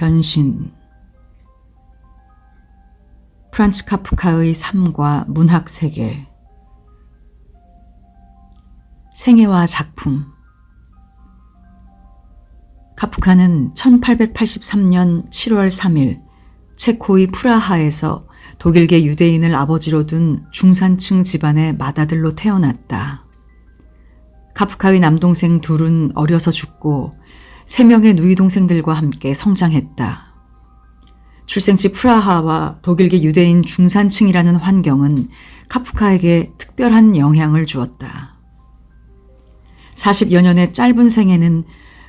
변신. 프란츠 카프카의 삶과 문학 세계. 생애와 작품. 카프카는 1883년 7월 3일 체코의 프라하에서 독일계 유대인을 아버지로 둔 중산층 집안의 맏아들로 태어났다. 카프카의 남동생 둘은 어려서 죽고 3명의 누이 동생들과 함께 성장했다. 출생지 프라하와 독일계 유대인 중산층이라는 환경은 카프카에게 특별한 영향을 주었다. 40여 년의 짧은 생애는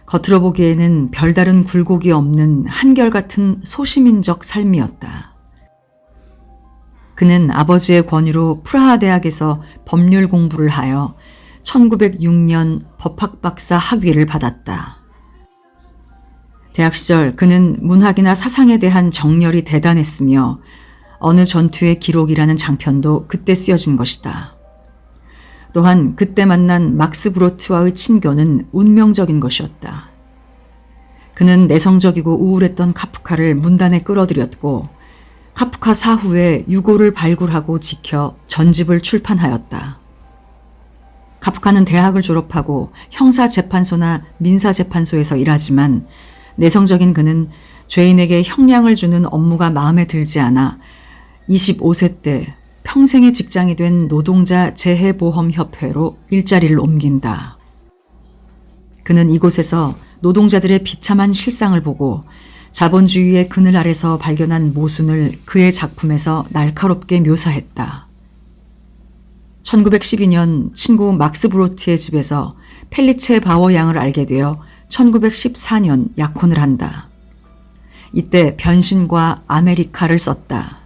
겉으로 보기에는 별다른 굴곡이 없는 한결같은 소시민적 삶이었다. 그는 아버지의 권유로 프라하 대학에서 법률 공부를 하여 1906년 법학박사 학위를 받았다. 대학 시절 그는 문학이나 사상에 대한 정열이 대단했으며 어느 전투의 기록이라는 장편도 그때 쓰여진 것이다. 또한 그때 만난 막스 브로트와의 친교는 운명적인 것이었다. 그는 내성적이고 우울했던 카프카를 문단에 끌어들였고 카프카 사후에 유고를 발굴하고 지켜 전집을 출판하였다. 카프카는 대학을 졸업하고 형사재판소나 민사재판소에서 일하지만 내성적인 그는 죄인에게 형량을 주는 업무가 마음에 들지 않아 25세 때 평생의 직장이 된 노동자 재해보험협회로 일자리를 옮긴다. 그는 이곳에서 노동자들의 비참한 실상을 보고 자본주의의 그늘 아래서 발견한 모순을 그의 작품에서 날카롭게 묘사했다. 1912년 친구 막스 브로트의 집에서 펠리체 바워 양을 알게 되어 1914년 약혼을 한다. 이때 변신과 아메리카를 썼다.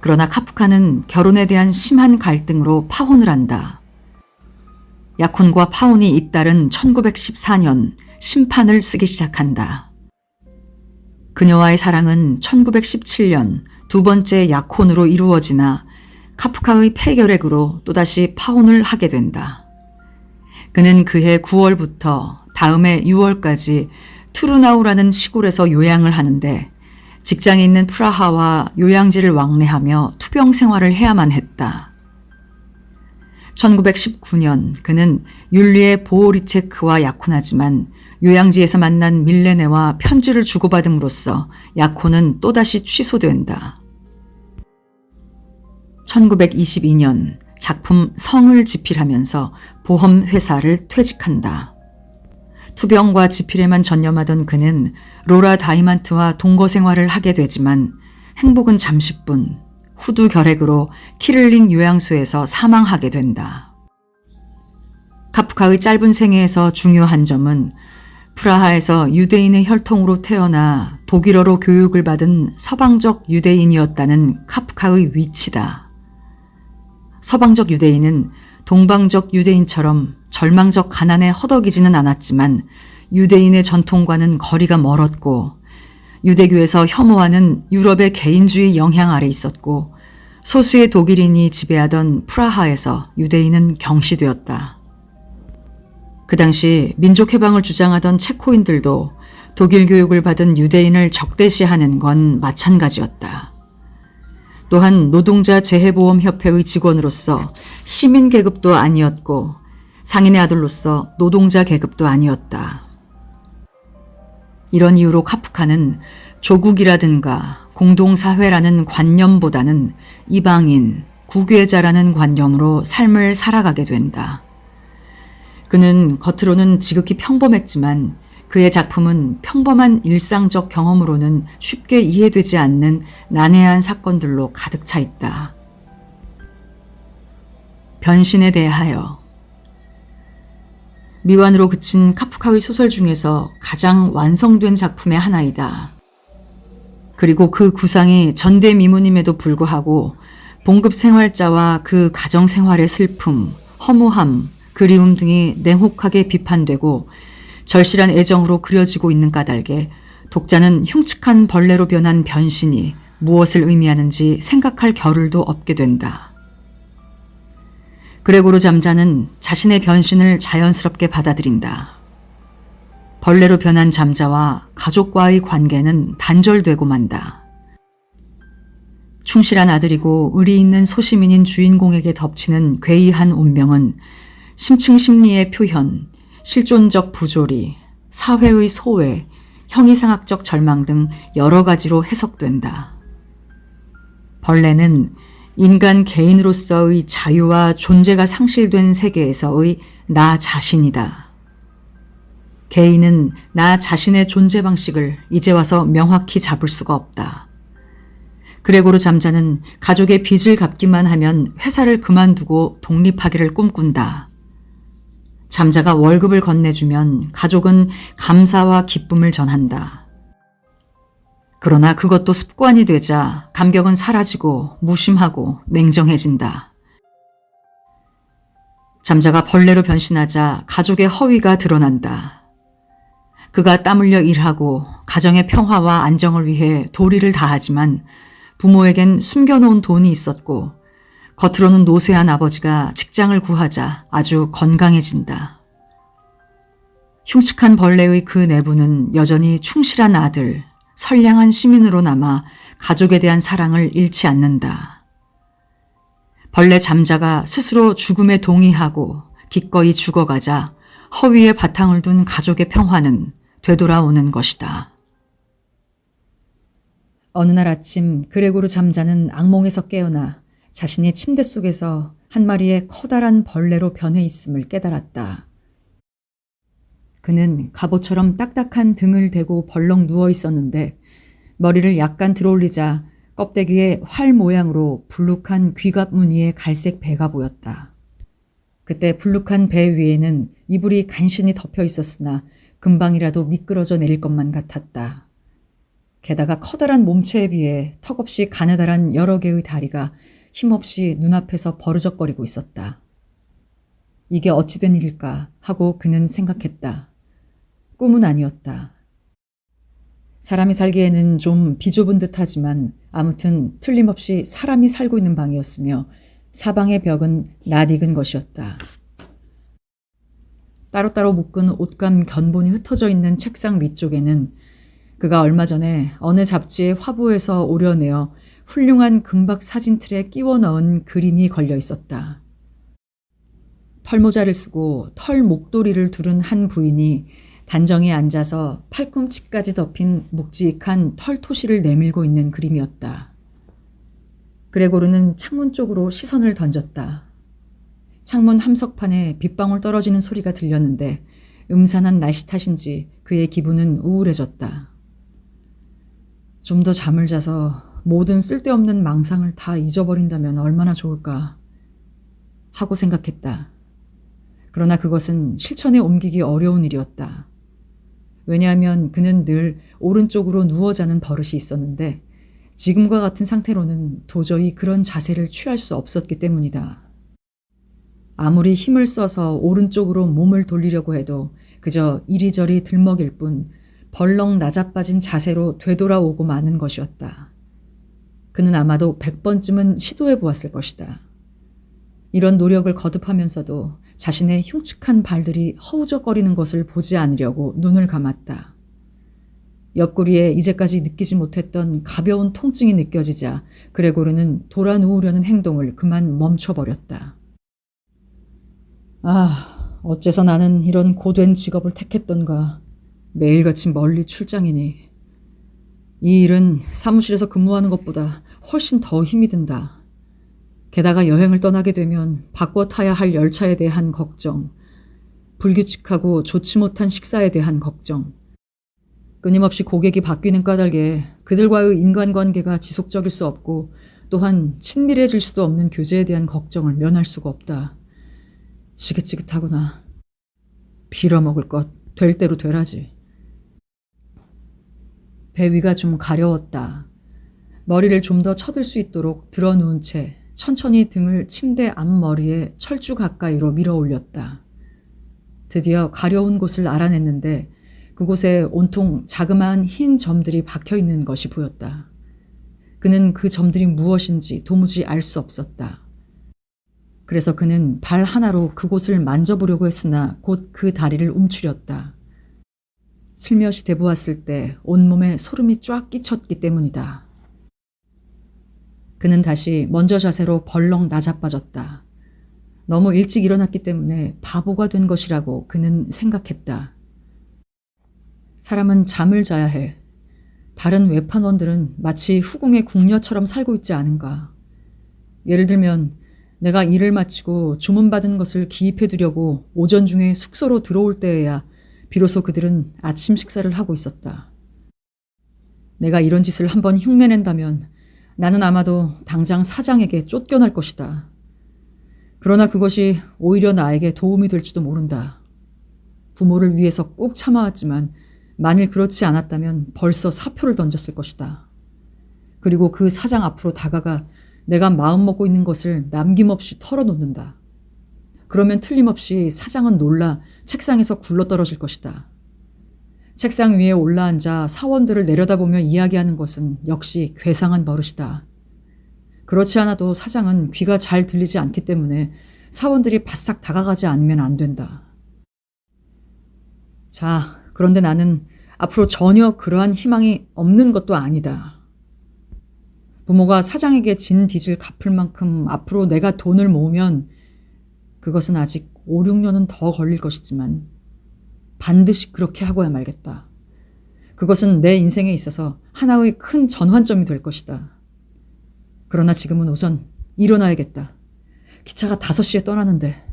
그러나 카프카는 결혼에 대한 심한 갈등으로 파혼을 한다. 약혼과 파혼이 잇따른 1914년 심판을 쓰기 시작한다. 그녀와의 사랑은 1917년 두 번째 약혼으로 이루어지나 카프카의 폐결핵으로 또다시 파혼을 하게 된다. 그는 그해 9월부터 다음해 6월까지 투르나우라는 시골에서 요양을 하는데 직장에 있는 프라하와 요양지를 왕래하며 투병 생활을 해야만 했다. 1919년 그는 율리의 보호리체크와 약혼하지만 요양지에서 만난 밀레네와 편지를 주고받음으로써 약혼은 또다시 취소된다. 1922년 작품 성을 집필하면서 보험회사를 퇴직한다. 투병과 집필에만 전념하던 그는 로라 다이만트와 동거 생활을 하게 되지만 행복은 잠시뿐 후두 결핵으로 키를링 요양소에서 사망하게 된다. 카프카의 짧은 생애에서 중요한 점은 프라하에서 유대인의 혈통으로 태어나 독일어로 교육을 받은 서방적 유대인이었다는 카프카의 위치다. 서방적 유대인은 동방적 유대인처럼 절망적 가난에 허덕이지는 않았지만 유대인의 전통과는 거리가 멀었고 유대교에서 혐오하는 유럽의 개인주의 영향 아래 있었고 소수의 독일인이 지배하던 프라하에서 유대인은 경시되었다. 그 당시 민족해방을 주장하던 체코인들도 독일 교육을 받은 유대인을 적대시하는 건 마찬가지였다. 또한 노동자 재해보험협회의 직원으로서 시민 계급도 아니었고 상인의 아들로서 노동자 계급도 아니었다. 이런 이유로 카프카는 조국이라든가 공동사회라는 관념보다는 이방인, 국외자라는 관념으로 삶을 살아가게 된다. 그는 겉으로는 지극히 평범했지만 그의 작품은 평범한 일상적 경험으로는 쉽게 이해되지 않는 난해한 사건들로 가득 차 있다. 변신에 대하여. 미완으로 그친 카프카의 소설 중에서 가장 완성된 작품의 하나이다. 그리고 그 구상이 전대미문임에도 불구하고 봉급 생활자와 그 가정 생활의 슬픔, 허무함, 그리움 등이 냉혹하게 비판되고 절실한 애정으로 그려지고 있는 까닭에 독자는 흉측한 벌레로 변한 변신이 무엇을 의미하는지 생각할 겨를도 없게 된다. 그레고르 잠자는 자신의 변신을 자연스럽게 받아들인다. 벌레로 변한 잠자와 가족과의 관계는 단절되고 만다. 충실한 아들이고 의리 있는 소시민인 주인공에게 덮치는 괴이한 운명은 심층 심리의 표현, 실존적 부조리, 사회의 소외, 형이상학적 절망 등 여러 가지로 해석된다. 벌레는 인간 개인으로서의 자유와 존재가 상실된 세계에서의 나 자신이다. 개인은 나 자신의 존재 방식을 이제 와서 명확히 잡을 수가 없다. 그레고르 잠자는 가족의 빚을 갚기만 하면 회사를 그만두고 독립하기를 꿈꾼다. 잠자가 월급을 건네주면 가족은 감사와 기쁨을 전한다. 그러나 그것도 습관이 되자 감격은 사라지고 무심하고 냉정해진다. 잠자가 벌레로 변신하자 가족의 허위가 드러난다. 그가 땀 흘려 일하고 가정의 평화와 안정을 위해 도리를 다하지만 부모에겐 숨겨놓은 돈이 있었고 겉으로는 노쇠한 아버지가 직장을 구하자 아주 건강해진다. 흉측한 벌레의 그 내부는 여전히 충실한 아들, 선량한 시민으로 남아 가족에 대한 사랑을 잃지 않는다. 벌레 잠자가 스스로 죽음에 동의하고 기꺼이 죽어가자 허위에 바탕을 둔 가족의 평화는 되돌아오는 것이다. 어느 날 아침 그레고르 잠자는 악몽에서 깨어나 자신이 침대 속에서 한 마리의 커다란 벌레로 변해 있음을 깨달았다. 그는 갑옷처럼 딱딱한 등을 대고 벌렁 누워 있었는데 머리를 약간 들어올리자 껍데기에 활 모양으로 불룩한 귀갑 무늬의 갈색 배가 보였다. 그때 불룩한 배 위에는 이불이 간신히 덮여 있었으나 금방이라도 미끄러져 내릴 것만 같았다. 게다가 커다란 몸체에 비해 턱없이 가느다란 여러 개의 다리가 힘없이 눈앞에서 버르적거리고 있었다. 이게 어찌된 일일까 하고 그는 생각했다. 꿈은 아니었다. 사람이 살기에는 좀 비좁은 듯하지만 아무튼 틀림없이 사람이 살고 있는 방이었으며 사방의 벽은 낯익은 것이었다. 따로따로 묶은 옷감 견본이 흩어져 있는 책상 위쪽에는 그가 얼마 전에 어느 잡지의 화보에서 오려내어 훌륭한 금박 사진틀에 끼워 넣은 그림이 걸려 있었다. 털모자를 쓰고 털 목도리를 두른 한 부인이 단정히 앉아서 팔꿈치까지 덮인 묵직한 털토시를 내밀고 있는 그림이었다. 그레고르는 창문 쪽으로 시선을 던졌다. 창문 함석판에 빗방울 떨어지는 소리가 들렸는데 음산한 날씨 탓인지 그의 기분은 우울해졌다. 좀 더 잠을 자서 모든 쓸데없는 망상을 다 잊어버린다면 얼마나 좋을까 하고 생각했다. 그러나 그것은 실천에 옮기기 어려운 일이었다. 왜냐하면 그는 늘 오른쪽으로 누워 자는 버릇이 있었는데 지금과 같은 상태로는 도저히 그런 자세를 취할 수 없었기 때문이다. 아무리 힘을 써서 오른쪽으로 몸을 돌리려고 해도 그저 이리저리 들먹일 뿐 벌렁 낮아빠진 자세로 되돌아오고 마는 것이었다. 그는 아마도 100번쯤은 시도해 보았을 것이다. 이런 노력을 거듭하면서도 자신의 흉측한 발들이 허우적거리는 것을 보지 않으려고 눈을 감았다. 옆구리에 이제까지 느끼지 못했던 가벼운 통증이 느껴지자 그레고르는 돌아 누우려는 행동을 그만 멈춰버렸다. 어째서 나는 이런 고된 직업을 택했던가. 매일같이 멀리 출장이니. 이 일은 사무실에서 근무하는 것보다 훨씬 더 힘이 든다. 게다가 여행을 떠나게 되면 바꿔 타야 할 열차에 대한 걱정, 불규칙하고 좋지 못한 식사에 대한 걱정, 끊임없이 고객이 바뀌는 까닭에 그들과의 인간관계가 지속적일 수 없고 또한 친밀해질 수도 없는 교제에 대한 걱정을 면할 수가 없다. 지긋지긋하구나. 빌어먹을 것 될 대로 되라지. 배 위가 좀 가려웠다. 머리를 좀 더 쳐들 수 있도록 들어 누운 채 천천히 등을 침대 앞머리에 철주 가까이로 밀어 올렸다. 드디어 가려운 곳을 알아냈는데 그곳에 온통 자그마한 흰 점들이 박혀 있는 것이 보였다. 그는 그 점들이 무엇인지 도무지 알 수 없었다. 그래서 그는 발 하나로 그곳을 만져보려고 했으나 곧 그 다리를 움츠렸다. 슬며시 대보았을 때 온몸에 소름이 쫙 끼쳤기 때문이다. 그는 다시 먼저 자세로 벌렁 나자빠졌다. 너무 일찍 일어났기 때문에 바보가 된 것이라고 그는 생각했다. 사람은 잠을 자야 해. 다른 외판원들은 마치 후궁의 궁녀처럼 살고 있지 않은가. 예를 들면 내가 일을 마치고 주문받은 것을 기입해 두려고 오전 중에 숙소로 들어올 때에야 비로소 그들은 아침 식사를 하고 있었다. 내가 이런 짓을 한번 흉내낸다면 나는 아마도 당장 사장에게 쫓겨날 것이다. 그러나 그것이 오히려 나에게 도움이 될지도 모른다. 부모를 위해서 꾹 참아왔지만 만일 그렇지 않았다면 벌써 사표를 던졌을 것이다. 그리고 그 사장 앞으로 다가가 내가 마음먹고 있는 것을 남김없이 털어놓는다. 그러면 틀림없이 사장은 놀라 책상에서 굴러떨어질 것이다. 책상 위에 올라앉아 사원들을 내려다보며 이야기하는 것은 역시 괴상한 버릇이다. 그렇지 않아도 사장은 귀가 잘 들리지 않기 때문에 사원들이 바싹 다가가지 않으면 안 된다. 자, 그런데 나는 앞으로 전혀 그러한 희망이 없는 것도 아니다. 부모가 사장에게 진 빚을 갚을 만큼 앞으로 내가 돈을 모으면 그것은 아직 5, 6년은 더 걸릴 것이지만 반드시 그렇게 하고야 말겠다. 그것은 내 인생에 있어서 하나의 큰 전환점이 될 것이다. 그러나 지금은 우선 일어나야겠다. 기차가 5시에 떠나는데.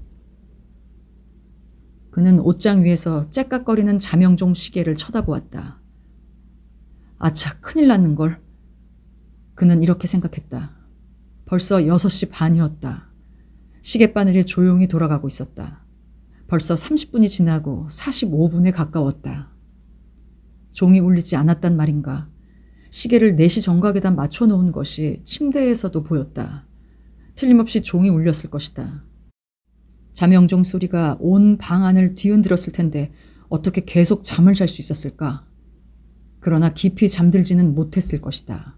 그는 옷장 위에서 째깍거리는 자명종 시계를 쳐다보았다. 아차, 큰일 났는걸. 그는 이렇게 생각했다. 벌써 6시 반이었다. 시계바늘이 조용히 돌아가고 있었다. 벌써 30분이 지나고 45분에 가까웠다. 종이 울리지 않았단 말인가. 시계를 4시 정각에다 맞춰놓은 것이 침대에서도 보였다. 틀림없이 종이 울렸을 것이다. 자명종 소리가 온 방 안을 뒤흔들었을 텐데 어떻게 계속 잠을 잘 수 있었을까? 그러나 깊이 잠들지는 못했을 것이다.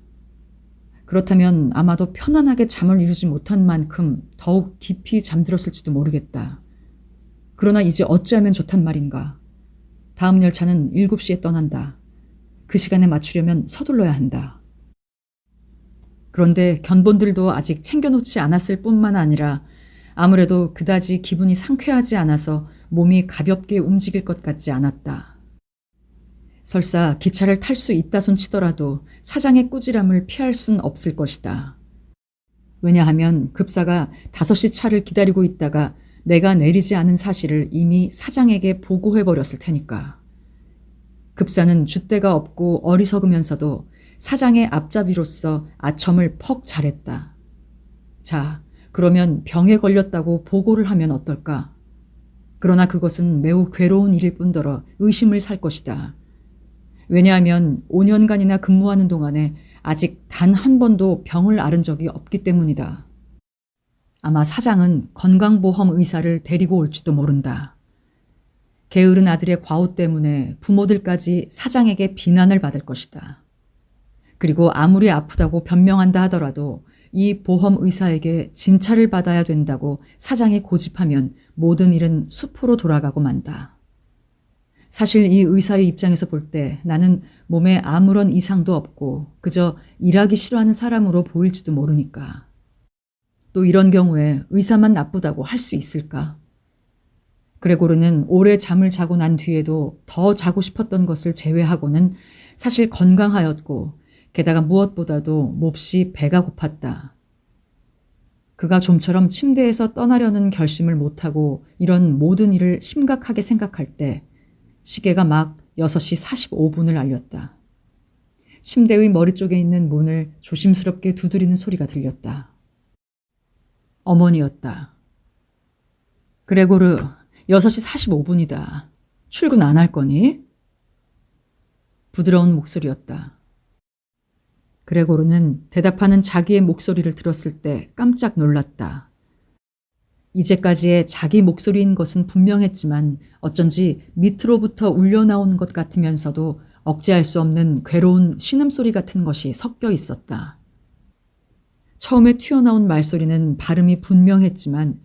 그렇다면 아마도 편안하게 잠을 이루지 못한 만큼 더욱 깊이 잠들었을지도 모르겠다. 그러나 이제 어찌하면 좋단 말인가. 다음 열차는 7시에 떠난다. 그 시간에 맞추려면 서둘러야 한다. 그런데 견본들도 아직 챙겨놓지 않았을 뿐만 아니라 아무래도 그다지 기분이 상쾌하지 않아서 몸이 가볍게 움직일 것 같지 않았다. 설사 기차를 탈 수 있다 손치더라도 사장의 꾸지람을 피할 순 없을 것이다. 왜냐하면 급사가 5시 차를 기다리고 있다가 내가 내리지 않은 사실을 이미 사장에게 보고해버렸을 테니까. 급사는 줏대가 없고 어리석으면서도 사장의 앞잡이로서 아첨을 퍽 잘했다. 자, 그러면 병에 걸렸다고 보고를 하면 어떨까? 그러나 그것은 매우 괴로운 일일 뿐더러 의심을 살 것이다. 왜냐하면 5년간이나 근무하는 동안에 아직 단 한 번도 병을 앓은 적이 없기 때문이다. 아마 사장은 건강보험 의사를 데리고 올지도 모른다. 게으른 아들의 과오 때문에 부모들까지 사장에게 비난을 받을 것이다. 그리고 아무리 아프다고 변명한다 하더라도 이 보험 의사에게 진찰을 받아야 된다고 사장이 고집하면 모든 일은 수포로 돌아가고 만다. 사실 이 의사의 입장에서 볼 때 나는 몸에 아무런 이상도 없고 그저 일하기 싫어하는 사람으로 보일지도 모르니까. 또 이런 경우에 의사만 나쁘다고 할 수 있을까? 그레고르는 오래 잠을 자고 난 뒤에도 더 자고 싶었던 것을 제외하고는 사실 건강하였고 게다가 무엇보다도 몹시 배가 고팠다. 그가 좀처럼 침대에서 떠나려는 결심을 못하고 이런 모든 일을 심각하게 생각할 때 시계가 막 6시 45분을 알렸다. 침대의 머리 쪽에 있는 문을 조심스럽게 두드리는 소리가 들렸다. 어머니였다. 그레고르, 6시 45분이다. 출근 안 할 거니? 부드러운 목소리였다. 그레고르는 대답하는 자기의 목소리를 들었을 때 깜짝 놀랐다. 이제까지의 자기 목소리인 것은 분명했지만 어쩐지 밑으로부터 울려나온 것 같으면서도 억제할 수 없는 괴로운 신음소리 같은 것이 섞여 있었다. 처음에 튀어나온 말소리는 발음이 분명했지만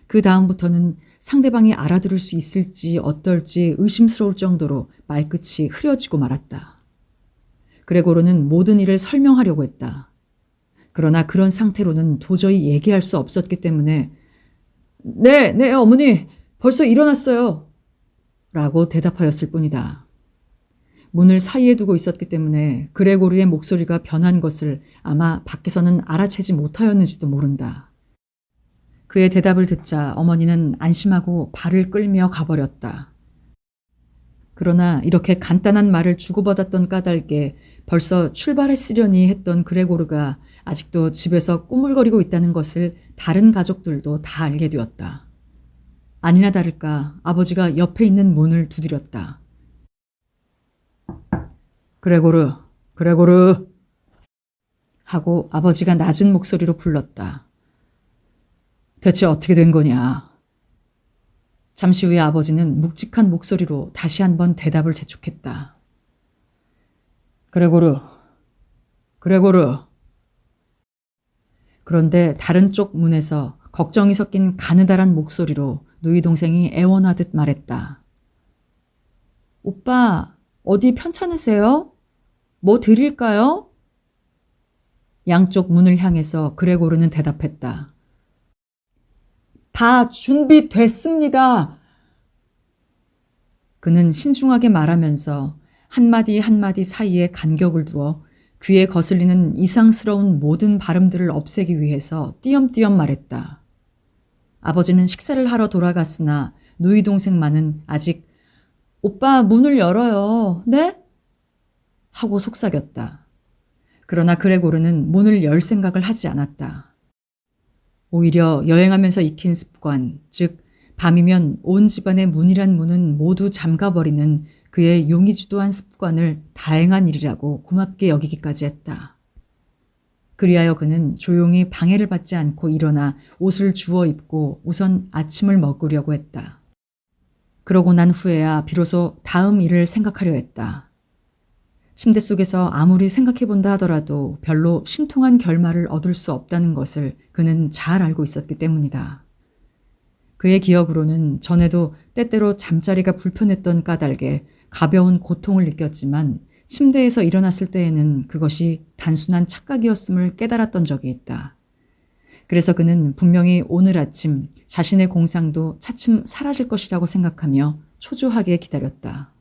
그 다음부터는 상대방이 알아들을 수 있을지 어떨지 의심스러울 정도로 말끝이 흐려지고 말았다. 그레고르는 모든 일을 설명하려고 했다. 그러나 그런 상태로는 도저히 얘기할 수 없었기 때문에 네, 어머니, 벌써 일어났어요. 라고 대답하였을 뿐이다. 문을 사이에 두고 있었기 때문에 그레고르의 목소리가 변한 것을 아마 밖에서는 알아채지 못하였는지도 모른다. 그의 대답을 듣자 어머니는 안심하고 발을 끌며 가버렸다. 그러나 이렇게 간단한 말을 주고받았던 까닭에 벌써 출발했으려니 했던 그레고르가 아직도 집에서 꾸물거리고 있다는 것을 다른 가족들도 다 알게 되었다. 아니나 다를까 아버지가 옆에 있는 문을 두드렸다. 그레고르 하고 아버지가 낮은 목소리로 불렀다. 대체 어떻게 된 거냐? 잠시 후에 아버지는 묵직한 목소리로 다시 한번 대답을 재촉했다. 그레고르. 그런데 다른 쪽 문에서 걱정이 섞인 가느다란 목소리로 누이 동생이 애원하듯 말했다. 오빠, 어디 편찮으세요? 뭐 드릴까요? 양쪽 문을 향해서 그레고르는 대답했다. 다 준비됐습니다. 그는 신중하게 말하면서 한마디 한마디 사이에 간격을 두어 귀에 거슬리는 이상스러운 모든 발음들을 없애기 위해서 띄엄띄엄 말했다. 아버지는 식사를 하러 돌아갔으나 누이 동생만은 아직 오빠 문을 열어요. 네? 하고 속삭였다. 그러나 그레고르는 문을 열 생각을 하지 않았다. 오히려 여행하면서 익힌 습관, 즉 밤이면 온 집안의 문이란 문은 모두 잠가버리는 그의 용의주도한 습관을 다행한 일이라고 고맙게 여기기까지 했다. 그리하여 그는 조용히 방해를 받지 않고 일어나 옷을 주워 입고 우선 아침을 먹으려고 했다. 그러고 난 후에야 비로소 다음 일을 생각하려 했다. 침대 속에서 아무리 생각해본다 하더라도 별로 신통한 결말을 얻을 수 없다는 것을 그는 잘 알고 있었기 때문이다. 그의 기억으로는 전에도 때때로 잠자리가 불편했던 까닭에 가벼운 고통을 느꼈지만 침대에서 일어났을 때에는 그것이 단순한 착각이었음을 깨달았던 적이 있다. 그래서 그는 분명히 오늘 아침 자신의 공상도 차츰 사라질 것이라고 생각하며 초조하게 기다렸다.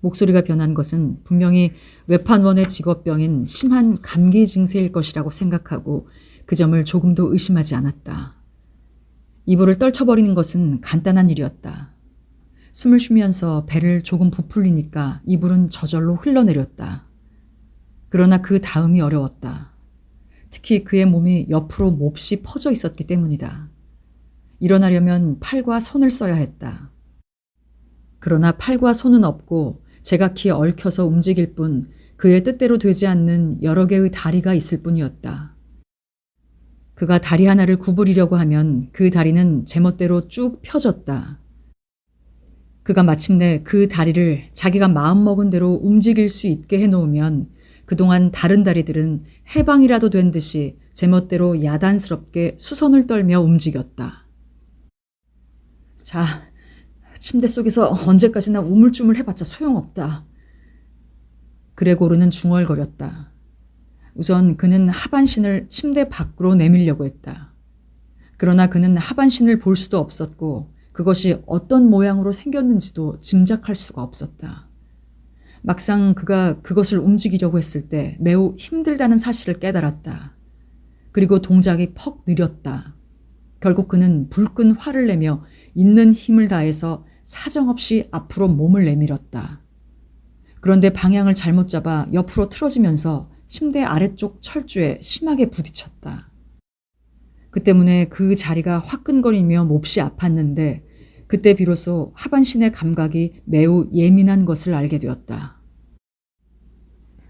목소리가 변한 것은 분명히 외판원의 직업병인 심한 감기 증세일 것이라고 생각하고 그 점을 조금도 의심하지 않았다. 이불을 떨쳐버리는 것은 간단한 일이었다. 숨을 쉬면서 배를 조금 부풀리니까 이불은 저절로 흘러내렸다. 그러나 그 다음이 어려웠다. 특히 그의 몸이 옆으로 몹시 퍼져 있었기 때문이다. 일어나려면 팔과 손을 써야 했다. 그러나 팔과 손은 없고 제각기 얽혀서 움직일 뿐 그의 뜻대로 되지 않는 여러 개의 다리가 있을 뿐이었다. 그가 다리 하나를 구부리려고 하면 그 다리는 제멋대로 쭉 펴졌다. 그가 마침내 그 다리를 자기가 마음먹은 대로 움직일 수 있게 해놓으면 그동안 다른 다리들은 해방이라도 된 듯이 제멋대로 야단스럽게 수선을 떨며 움직였다. 자, 침대 속에서 언제까지나 우물쭈물 해봤자 소용없다. 그레고르는 중얼거렸다. 우선 그는 하반신을 침대 밖으로 내밀려고 했다. 그러나 그는 하반신을 볼 수도 없었고 그것이 어떤 모양으로 생겼는지도 짐작할 수가 없었다. 막상 그가 그것을 움직이려고 했을 때 매우 힘들다는 사실을 깨달았다. 그리고 동작이 퍽 느렸다. 결국 그는 불끈 화를 내며 있는 힘을 다해서 사정없이 앞으로 몸을 내밀었다. 그런데 방향을 잘못 잡아 옆으로 틀어지면서 침대 아래쪽 철주에 심하게 부딪혔다. 그 때문에 그 자리가 화끈거리며 몹시 아팠는데 그때 비로소 하반신의 감각이 매우 예민한 것을 알게 되었다.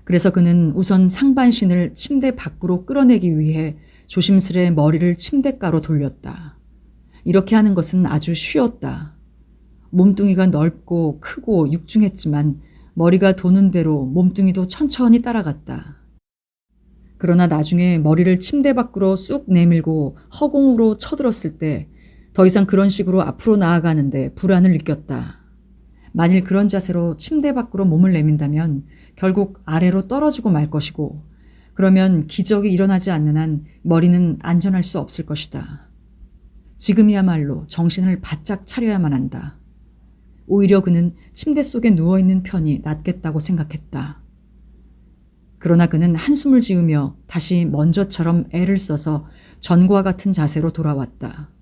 그래서 그는 우선 상반신을 침대 밖으로 끌어내기 위해 조심스레 머리를 침대가로 돌렸다. 이렇게 하는 것은 아주 쉬웠다. 몸뚱이가 넓고 크고 육중했지만 머리가 도는 대로 몸뚱이도 천천히 따라갔다. 그러나 나중에 머리를 침대 밖으로 쑥 내밀고 허공으로 쳐들었을 때 더 이상 그런 식으로 앞으로 나아가는데 불안을 느꼈다. 만일 그런 자세로 침대 밖으로 몸을 내민다면 결국 아래로 떨어지고 말 것이고, 그러면 기적이 일어나지 않는 한 머리는 안전할 수 없을 것이다. 지금이야말로 정신을 바짝 차려야만 한다. 오히려 그는 침대 속에 누워있는 편이 낫겠다고 생각했다. 그러나 그는 한숨을 지으며 다시 먼저처럼 애를 써서 전과 같은 자세로 돌아왔다.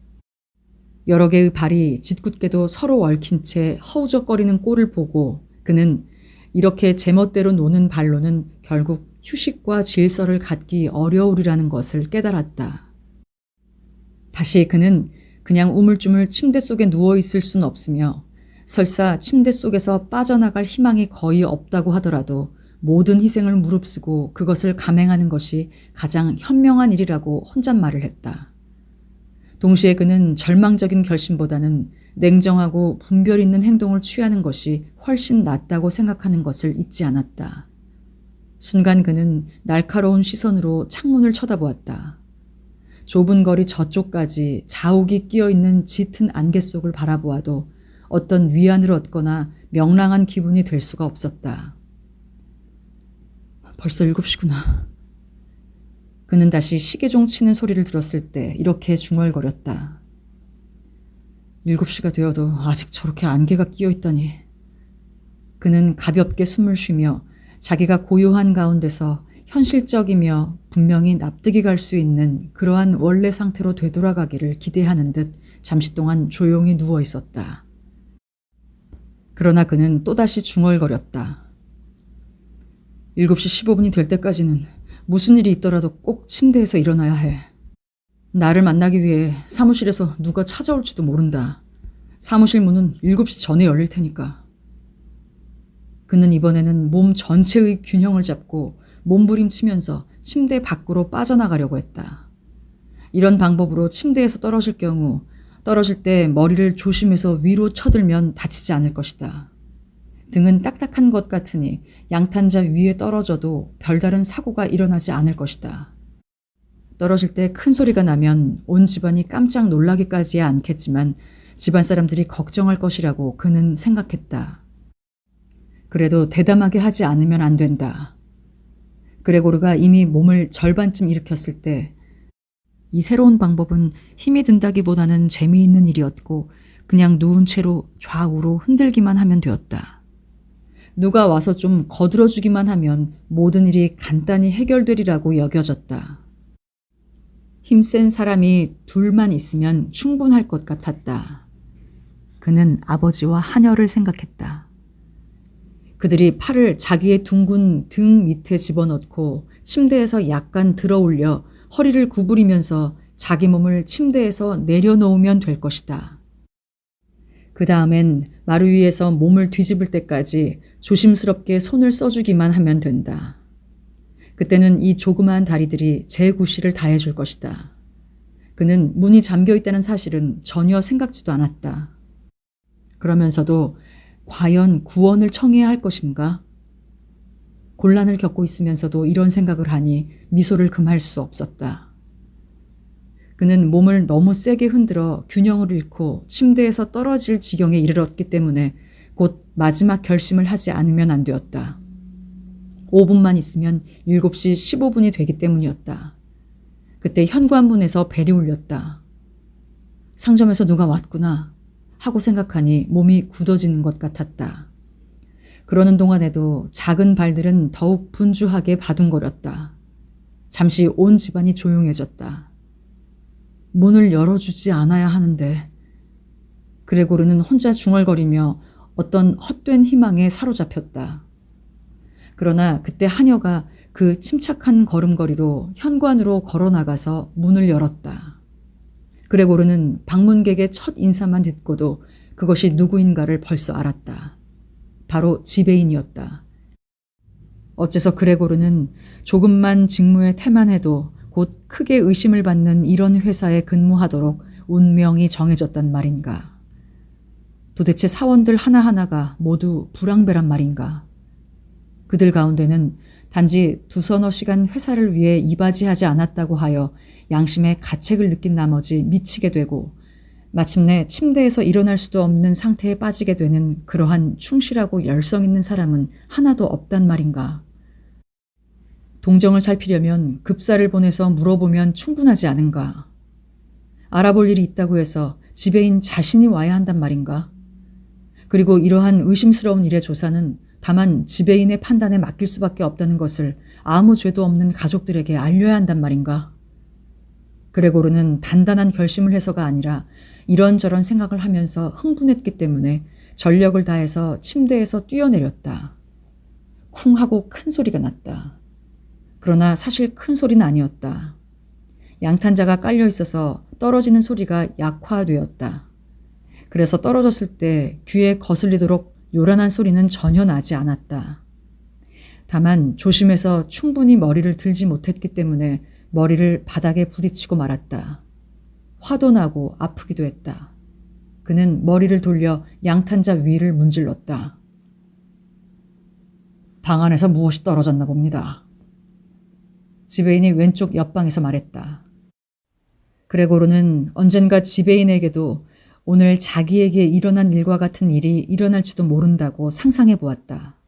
여러 개의 발이 짓궂게도 서로 얽힌 채 허우적거리는 꼴을 보고 그는 이렇게 제멋대로 노는 발로는 결국 휴식과 질서를 갖기 어려우리라는 것을 깨달았다. 다시 그는 그냥 우물쭈물 침대 속에 누워있을 순 없으며 설사 침대 속에서 빠져나갈 희망이 거의 없다고 하더라도 모든 희생을 무릅쓰고 그것을 감행하는 것이 가장 현명한 일이라고 혼잣말을 했다. 동시에 그는 절망적인 결심보다는 냉정하고 분별 있는 행동을 취하는 것이 훨씬 낫다고 생각하는 것을 잊지 않았다. 순간 그는 날카로운 시선으로 창문을 쳐다보았다. 좁은 거리 저쪽까지 자욱이 끼어있는 짙은 안개 속을 바라보아도 어떤 위안을 얻거나 명랑한 기분이 될 수가 없었다. 벌써 7시구나. 그는 다시 시계종 치는 소리를 들었을 때 이렇게 중얼거렸다. 7시가 되어도 아직 저렇게 안개가 끼어있다니. 그는 가볍게 숨을 쉬며 자기가 고요한 가운데서 현실적이며 분명히 납득이 갈 수 있는 그러한 원래 상태로 되돌아가기를 기대하는 듯 잠시 동안 조용히 누워 있었다. 그러나 그는 또다시 중얼거렸다. 7시 15분이 될 때까지는 무슨 일이 있더라도 꼭 침대에서 일어나야 해. 나를 만나기 위해 사무실에서 누가 찾아올지도 모른다. 사무실 문은 7시 전에 열릴 테니까. 그는 이번에는 몸 전체의 균형을 잡고 몸부림치면서 침대 밖으로 빠져나가려고 했다. 이런 방법으로 침대에서 떨어질 경우 떨어질 때 머리를 조심해서 위로 쳐들면 다치지 않을 것이다. 등은 딱딱한 것 같으니 양탄자 위에 떨어져도 별다른 사고가 일어나지 않을 것이다. 떨어질 때 큰 소리가 나면 온 집안이 깜짝 놀라기까지야 않겠지만 집안 사람들이 걱정할 것이라고 그는 생각했다. 그래도 대담하게 하지 않으면 안 된다. 그레고르가 이미 몸을 절반쯤 일으켰을 때 이 새로운 방법은 힘이 든다기보다는 재미있는 일이었고 그냥 누운 채로 좌우로 흔들기만 하면 되었다. 누가 와서 좀 거들어주기만 하면 모든 일이 간단히 해결되리라고 여겨졌다. 힘센 사람이 둘만 있으면 충분할 것 같았다. 그는 아버지와 하녀를 생각했다. 그들이 팔을 자기의 둥근 등 밑에 집어넣고 침대에서 약간 들어 올려 허리를 구부리면서 자기 몸을 침대에서 내려놓으면 될 것이다. 그 다음엔 마루 위에서 몸을 뒤집을 때까지 조심스럽게 손을 써주기만 하면 된다. 그때는 이 조그마한 다리들이 재구실을 다해줄 것이다. 그는 문이 잠겨있다는 사실은 전혀 생각지도 않았다. 그러면서도 과연 구원을 청해야 할 것인가? 곤란을 겪고 있으면서도 이런 생각을 하니 미소를 금할 수 없었다. 그는 몸을 너무 세게 흔들어 균형을 잃고 침대에서 떨어질 지경에 이르렀기 때문에 곧 마지막 결심을 하지 않으면 안 되었다. 5분만 있으면 7시 15분이 되기 때문이었다. 그때 현관문에서 벨이 울렸다. 상점에서 누가 왔구나 하고 생각하니 몸이 굳어지는 것 같았다. 그러는 동안에도 작은 발들은 더욱 분주하게 바둥거렸다. 잠시 온 집안이 조용해졌다. 문을 열어주지 않아야 하는데. 그레고르는 혼자 중얼거리며 어떤 헛된 희망에 사로잡혔다. 그러나 그때 하녀가 그 침착한 걸음걸이로 현관으로 걸어나가서 문을 열었다. 그레고르는 방문객의 첫 인사만 듣고도 그것이 누구인가를 벌써 알았다. 바로 지배인이었다. 어째서 그레고르는 조금만 직무에 태만해도 곧 크게 의심을 받는 이런 회사에 근무하도록 운명이 정해졌단 말인가. 도대체 사원들 하나하나가 모두 불황배란 말인가. 그들 가운데는 단지 두서너 시간 회사를 위해 이바지하지 않았다고 하여 양심의 가책을 느낀 나머지 미치게 되고, 마침내 침대에서 일어날 수도 없는 상태에 빠지게 되는 그러한 충실하고 열성 있는 사람은 하나도 없단 말인가. 동정을 살피려면 급사를 보내서 물어보면 충분하지 않은가. 알아볼 일이 있다고 해서 지배인 자신이 와야 한단 말인가. 그리고 이러한 의심스러운 일의 조사는 다만 지배인의 판단에 맡길 수밖에 없다는 것을 아무 죄도 없는 가족들에게 알려야 한단 말인가. 그레고르는 단단한 결심을 해서가 아니라 이런저런 생각을 하면서 흥분했기 때문에 전력을 다해서 침대에서 뛰어내렸다. 쿵 하고 큰 소리가 났다. 그러나 사실 큰 소리는 아니었다. 양탄자가 깔려 있어서 떨어지는 소리가 약화되었다. 그래서 떨어졌을 때 귀에 거슬리도록 요란한 소리는 전혀 나지 않았다. 다만 조심해서 충분히 머리를 들지 못했기 때문에 머리를 바닥에 부딪히고 말았다. 화도 나고 아프기도 했다. 그는 머리를 돌려 양탄자 위를 문질렀다. 방 안에서 무엇이 떨어졌나 봅니다. 지배인이 왼쪽 옆방에서 말했다. 그레고르는 언젠가 지배인에게도 오늘 자기에게 일어난 일과 같은 일이 일어날지도 모른다고 상상해 보았다.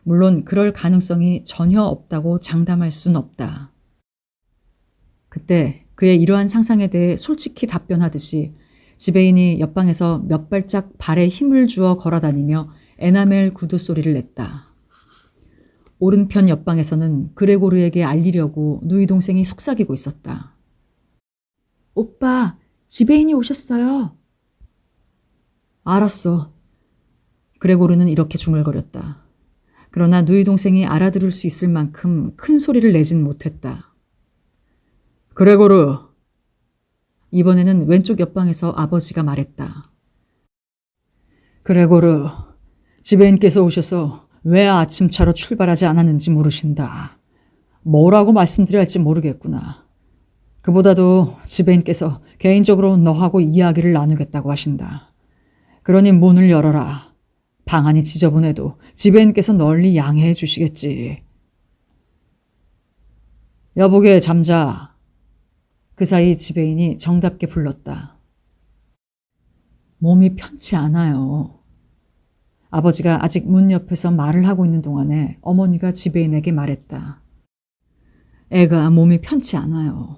물론 그럴 가능성이 전혀 없다고 장담할 순 없다. 그때 그의 이러한 상상에 대해 솔직히 답변하듯이 지배인이 옆방에서 몇 발짝 발에 힘을 주어 걸어다니며 에나멜 구두 소리를 냈다. 오른편 옆방에서는 그레고르에게 알리려고 누이 동생이 속삭이고 있었다. 오빠, 지배인이 오셨어요. 알았어. 그레고르는 이렇게 중얼거렸다. 그러나 누이 동생이 알아들을 수 있을 만큼 큰 소리를 내진 못했다. 그레고르. 이번에는 왼쪽 옆방에서 아버지가 말했다. 그레고르, 지배인께서 오셔서 왜 아침차로 출발하지 않았는지 물으신다. 뭐라고 말씀드려야 할지 모르겠구나. 그보다도 지배인께서 개인적으로 너하고 이야기를 나누겠다고 하신다. 그러니 문을 열어라. 방 안이 지저분해도 지배인께서 널리 양해해 주시겠지. 여보게 잠자. 그 사이 지배인이 정답게 불렀다. 몸이 편치 않아요. 아버지가 아직 문 옆에서 말을 하고 있는 동안에 어머니가 지배인에게 말했다. 애가 몸이 편치 않아요.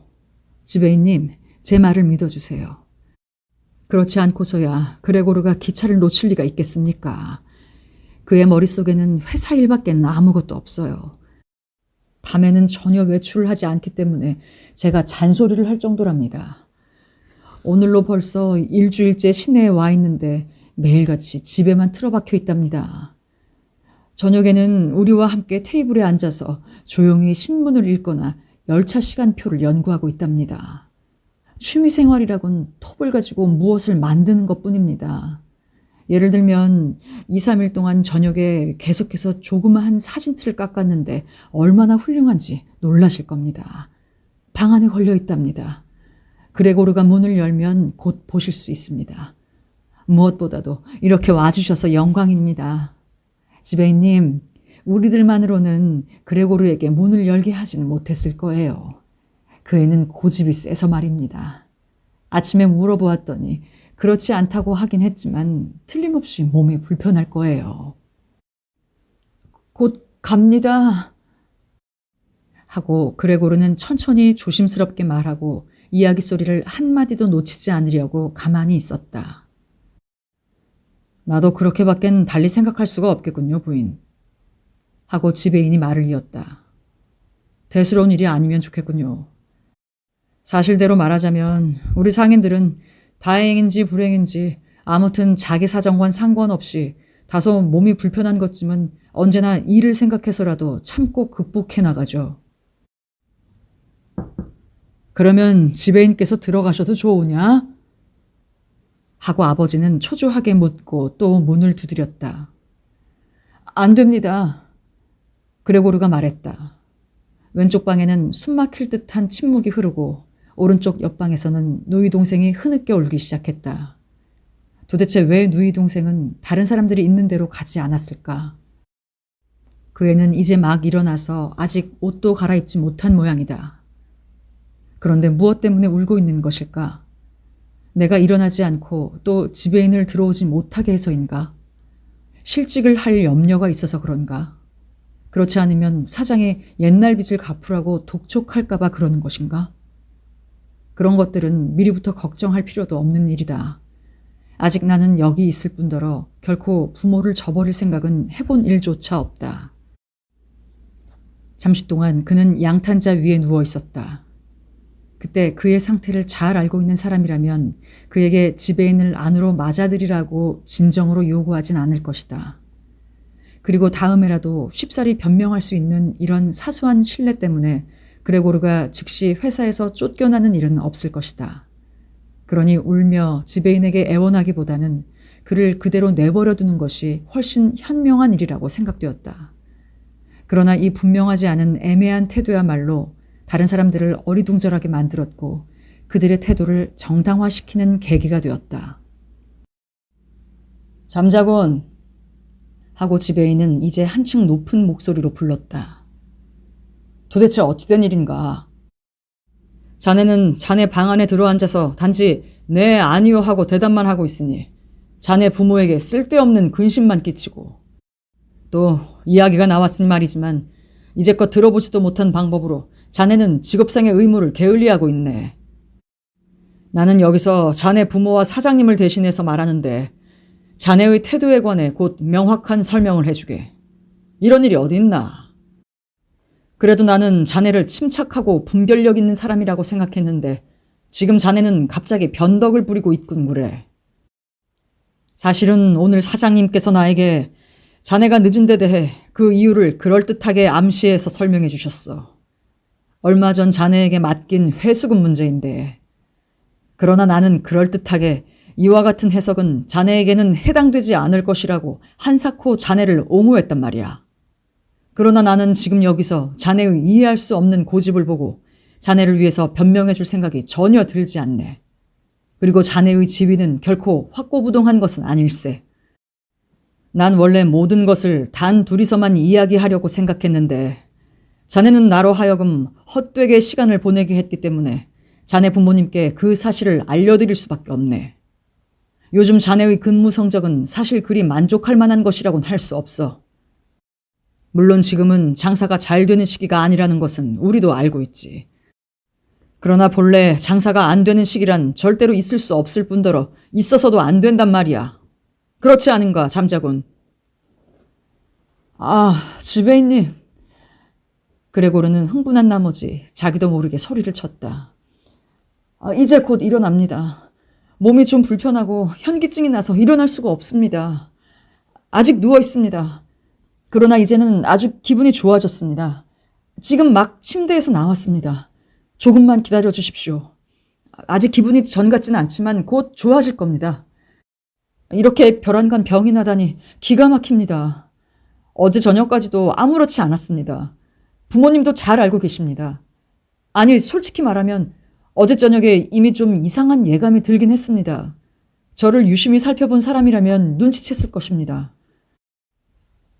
지배인님, 제 말을 믿어주세요. 그렇지 않고서야 그레고르가 기차를 놓칠 리가 있겠습니까? 그의 머릿속에는 회사 일밖에 아무것도 없어요. 밤에는 전혀 외출을 하지 않기 때문에 제가 잔소리를 할 정도랍니다. 오늘로 벌써 일주일째 시내에 와 있는데 매일같이 집에만 틀어박혀 있답니다. 저녁에는 우리와 함께 테이블에 앉아서 조용히 신문을 읽거나 열차 시간표를 연구하고 있답니다. 취미생활이라곤 톱을 가지고 무엇을 만드는 것뿐입니다. 예를 들면 2, 3일 동안 저녁에 계속해서 조그마한 사진틀을 깎았는데 얼마나 훌륭한지 놀라실 겁니다. 방 안에 걸려 있답니다. 그레고르가 문을 열면 곧 보실 수 있습니다. 무엇보다도 이렇게 와주셔서 영광입니다. 지배인님, 우리들만으로는 그레고르에게 문을 열게 하지는 못했을 거예요. 그 애는 고집이 세서 말입니다. 아침에 물어보았더니 그렇지 않다고 하긴 했지만 틀림없이 몸이 불편할 거예요. 곧 갑니다. 하고 그레고르는 천천히 조심스럽게 말하고 이야기 소리를 한마디도 놓치지 않으려고 가만히 있었다. 나도 그렇게밖엔 달리 생각할 수가 없겠군요, 부인. 하고 지배인이 말을 이었다. 대수로운 일이 아니면 좋겠군요. 사실대로 말하자면 우리 상인들은 다행인지 불행인지 아무튼 자기 사정과는 상관없이 다소 몸이 불편한 것쯤은 언제나 일을 생각해서라도 참고 극복해 나가죠. 그러면 지배인께서 들어가셔도 좋으냐? 하고 아버지는 초조하게 묻고 또 문을 두드렸다. 안 됩니다. 그레고르가 말했다. 왼쪽 방에는 숨막힐 듯한 침묵이 흐르고 오른쪽 옆방에서는 누이 동생이 흐느껴 울기 시작했다. 도대체 왜 누이 동생은 다른 사람들이 있는 대로 가지 않았을까? 그 애는 이제 막 일어나서 아직 옷도 갈아입지 못한 모양이다. 그런데 무엇 때문에 울고 있는 것일까? 내가 일어나지 않고 또 지배인을 들어오지 못하게 해서인가? 실직을 할 염려가 있어서 그런가? 그렇지 않으면 사장이 옛날 빚을 갚으라고 독촉할까봐 그러는 것인가? 그런 것들은 미리부터 걱정할 필요도 없는 일이다. 아직 나는 여기 있을 뿐더러 결코 부모를 저버릴 생각은 해본 일조차 없다. 잠시 동안 그는 양탄자 위에 누워 있었다. 그때 그의 상태를 잘 알고 있는 사람이라면 그에게 지배인을 안으로 맞아들이라고 진정으로 요구하진 않을 것이다. 그리고 다음에라도 쉽사리 변명할 수 있는 이런 사소한 신뢰 때문에 그레고르가 즉시 회사에서 쫓겨나는 일은 없을 것이다. 그러니 울며 지배인에게 애원하기보다는 그를 그대로 내버려 두는 것이 훨씬 현명한 일이라고 생각되었다. 그러나 이 분명하지 않은 애매한 태도야말로 다른 사람들을 어리둥절하게 만들었고 그들의 태도를 정당화시키는 계기가 되었다. 잠자곤! 하고 지배인은 이제 한층 높은 목소리로 불렀다. 도대체 어찌된 일인가? 자네는 자네 방 안에 들어앉아서 단지 네 아니요 하고 대답만 하고 있으니 자네 부모에게 쓸데없는 근심만 끼치고 또 이야기가 나왔으니 말이지만 이제껏 들어보지도 못한 방법으로 자네는 직업상의 의무를 게을리하고 있네. 나는 여기서 자네 부모와 사장님을 대신해서 말하는데 자네의 태도에 관해 곧 명확한 설명을 해주게. 이런 일이 어디 있나? 그래도 나는 자네를 침착하고 분별력 있는 사람이라고 생각했는데 지금 자네는 갑자기 변덕을 부리고 있군 그래. 사실은 오늘 사장님께서 나에게 자네가 늦은 데 대해 그 이유를 그럴듯하게 암시해서 설명해 주셨어. 얼마 전 자네에게 맡긴 회수금 문제인데. 그러나 나는 그럴듯하게 이와 같은 해석은 자네에게는 해당되지 않을 것이라고 한사코 자네를 옹호했단 말이야. 그러나 나는 지금 여기서 자네의 이해할 수 없는 고집을 보고 자네를 위해서 변명해 줄 생각이 전혀 들지 않네. 그리고 자네의 지위는 결코 확고부동한 것은 아닐세. 난 원래 모든 것을 단 둘이서만 이야기하려고 생각했는데 자네는 나로 하여금 헛되게 시간을 보내게 했기 때문에 자네 부모님께 그 사실을 알려드릴 수밖에 없네. 요즘 자네의 근무 성적은 사실 그리 만족할 만한 것이라고는 할 수 없어. 물론 지금은 장사가 잘 되는 시기가 아니라는 것은 우리도 알고 있지. 그러나 본래 장사가 안 되는 시기란 절대로 있을 수 없을 뿐더러 있어서도 안 된단 말이야. 그렇지 않은가, 잠자군? 아, 지배인님. 그레고르는 흥분한 나머지 자기도 모르게 소리를 쳤다. 이제 곧 일어납니다. 몸이 좀 불편하고 현기증이 나서 일어날 수가 없습니다. 아직 누워 있습니다. 그러나 이제는 아주 기분이 좋아졌습니다. 지금 막 침대에서 나왔습니다. 조금만 기다려 주십시오. 아직 기분이 전 같지는 않지만 곧 좋아질 겁니다. 이렇게 별안간 병이 나다니 기가 막힙니다. 어제 저녁까지도 아무렇지 않았습니다. 부모님도 잘 알고 계십니다. 아니, 솔직히 말하면 어제 저녁에 이미 좀 이상한 예감이 들긴 했습니다. 저를 유심히 살펴본 사람이라면 눈치챘을 것입니다.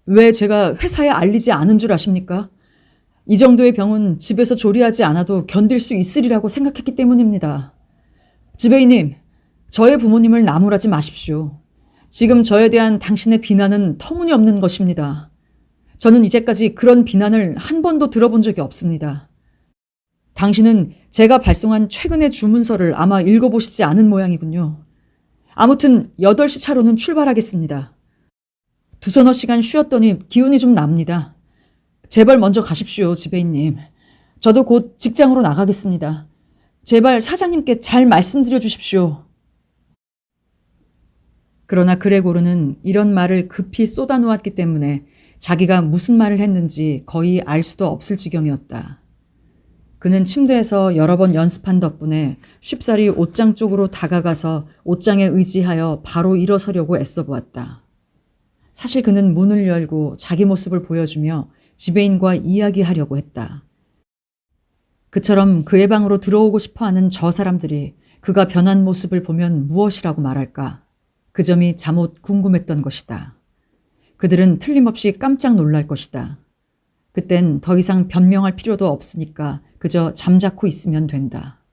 왜 제가 회사에 알리지 않은 줄 아십니까? 이 정도의 병은 집에서 조리하지 않아도 견딜 수 있으리라고 생각했기 때문입니다. 지배인님, 저의 부모님을 나무라지 마십시오. 지금 저에 대한 당신의 비난은 터무니없는 것입니다. 저는 이제까지 그런 비난을 한 번도 들어본 적이 없습니다. 당신은 제가 발송한 최근의 주문서를 아마 읽어보시지 않은 모양이군요. 아무튼 8시 차로는 출발하겠습니다. 두서너 시간 쉬었더니 기운이 좀 납니다. 제발 먼저 가십시오, 지배인님. 저도 곧 직장으로 나가겠습니다. 제발 사장님께 잘 말씀드려 주십시오. 그러나 그레고르는 이런 말을 급히 쏟아놓았기 때문에 자기가 무슨 말을 했는지 거의 알 수도 없을 지경이었다. 그는 침대에서 여러 번 연습한 덕분에 쉽사리 옷장 쪽으로 다가가서 옷장에 의지하여 바로 일어서려고 애써 보았다. 사실 그는 문을 열고 자기 모습을 보여주며 지배인과 이야기하려고 했다. 그처럼 그의 방으로 들어오고 싶어하는 저 사람들이 그가 변한 모습을 보면 무엇이라고 말할까? 그 점이 잠옷 궁금했던 것이다. 그들은 틀림없이 깜짝 놀랄 것이다. 그땐 더 이상 변명할 필요도 없으니까 그저 잠자코 있으면 된다.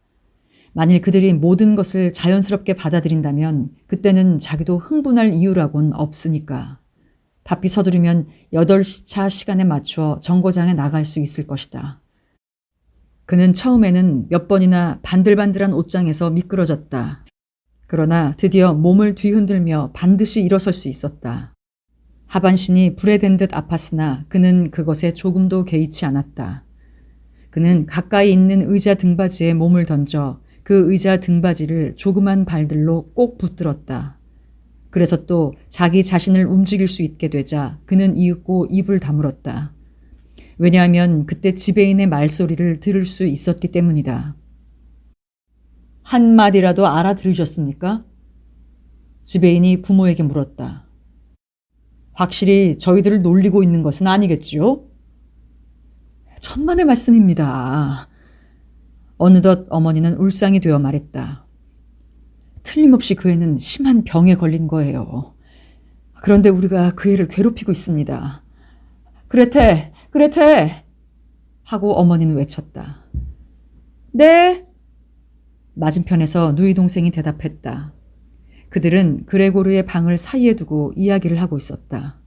만일 그들이 모든 것을 자연스럽게 받아들인다면 그때는 자기도 흥분할 이유라곤 없으니까. 바삐 서두르면 8시 차 시간에 맞추어 정거장에 나갈 수 있을 것이다. 그는 처음에는 몇 번이나 반들반들한 옷장에서 미끄러졌다. 그러나 드디어 몸을 뒤흔들며 반드시 일어설 수 있었다. 하반신이 불에 댄 듯 아팠으나 그는 그것에 조금도 개의치 않았다. 그는 가까이 있는 의자 등받이에 몸을 던져 그 의자 등받이를 조그만 발들로 꼭 붙들었다. 그래서 또 자기 자신을 움직일 수 있게 되자 그는 이윽고 입을 다물었다. 왜냐하면 그때 지배인의 말소리를 들을 수 있었기 때문이다. 한마디라도 알아들으셨습니까? 지배인이 부모에게 물었다. 확실히 저희들을 놀리고 있는 것은 아니겠지요? 천만의 말씀입니다. 어느덧 어머니는 울상이 되어 말했다. 틀림없이 그 애는 심한 병에 걸린 거예요. 그런데 우리가 그 애를 괴롭히고 있습니다. 그레테! 그레테! 하고 어머니는 외쳤다. 네? 맞은편에서 누이 동생이 대답했다. 그들은 그레고르의 방을 사이에 두고 이야기를 하고 있었다.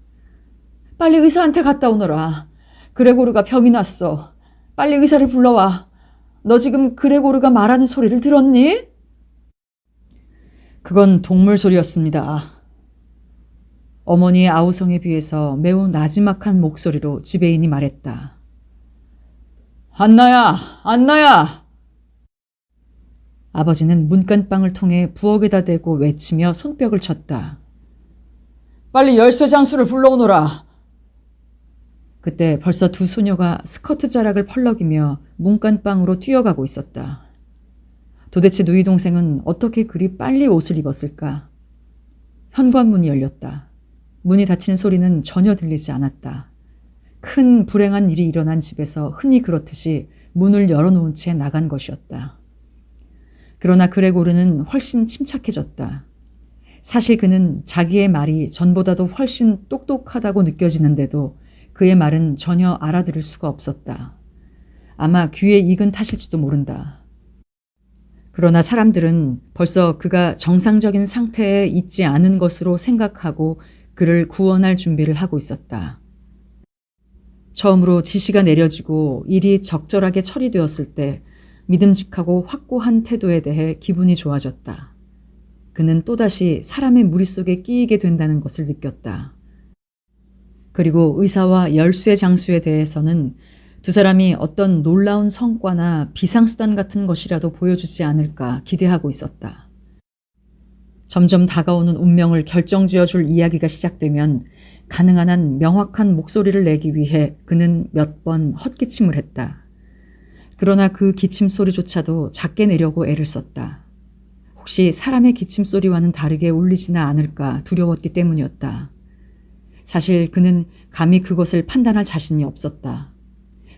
빨리 의사한테 갔다 오너라. 그레고르가 병이 났어. 빨리 의사를 불러와. 너 지금 그레고르가 말하는 소리를 들었니? 그건 동물 소리였습니다. 어머니의 아우성에 비해서 매우 나지막한 목소리로 지배인이 말했다. 안나야! 안나야! 아버지는 문간방을 통해 부엌에다 대고 외치며 손뼉을 쳤다. 빨리 열쇠 장수를 불러오너라. 그때 벌써 두 소녀가 스커트 자락을 펄럭이며 문간방으로 뛰어가고 있었다. 도대체 누이 동생은 어떻게 그리 빨리 옷을 입었을까? 현관문이 열렸다. 문이 닫히는 소리는 전혀 들리지 않았다. 큰 불행한 일이 일어난 집에서 흔히 그렇듯이 문을 열어놓은 채 나간 것이었다. 그러나 그레고르는 훨씬 침착해졌다. 사실 그는 자기의 말이 전보다도 훨씬 똑똑하다고 느껴지는데도 그의 말은 전혀 알아들을 수가 없었다. 아마 귀에 익은 탓일지도 모른다. 그러나 사람들은 벌써 그가 정상적인 상태에 있지 않은 것으로 생각하고 그를 구원할 준비를 하고 있었다. 처음으로 지시가 내려지고 일이 적절하게 처리되었을 때 믿음직하고 확고한 태도에 대해 기분이 좋아졌다. 그는 또다시 사람의 무리 속에 끼이게 된다는 것을 느꼈다. 그리고 의사와 열쇠 장수에 대해서는 두 사람이 어떤 놀라운 성과나 비상수단 같은 것이라도 보여주지 않을까 기대하고 있었다. 점점 다가오는 운명을 결정지어 줄 이야기가 시작되면 가능한 한 명확한 목소리를 내기 위해 그는 몇 번 헛기침을 했다. 그러나 그 기침 소리조차도 작게 내려고 애를 썼다. 혹시 사람의 기침 소리와는 다르게 울리지는 않을까 두려웠기 때문이었다. 사실 그는 감히 그것을 판단할 자신이 없었다.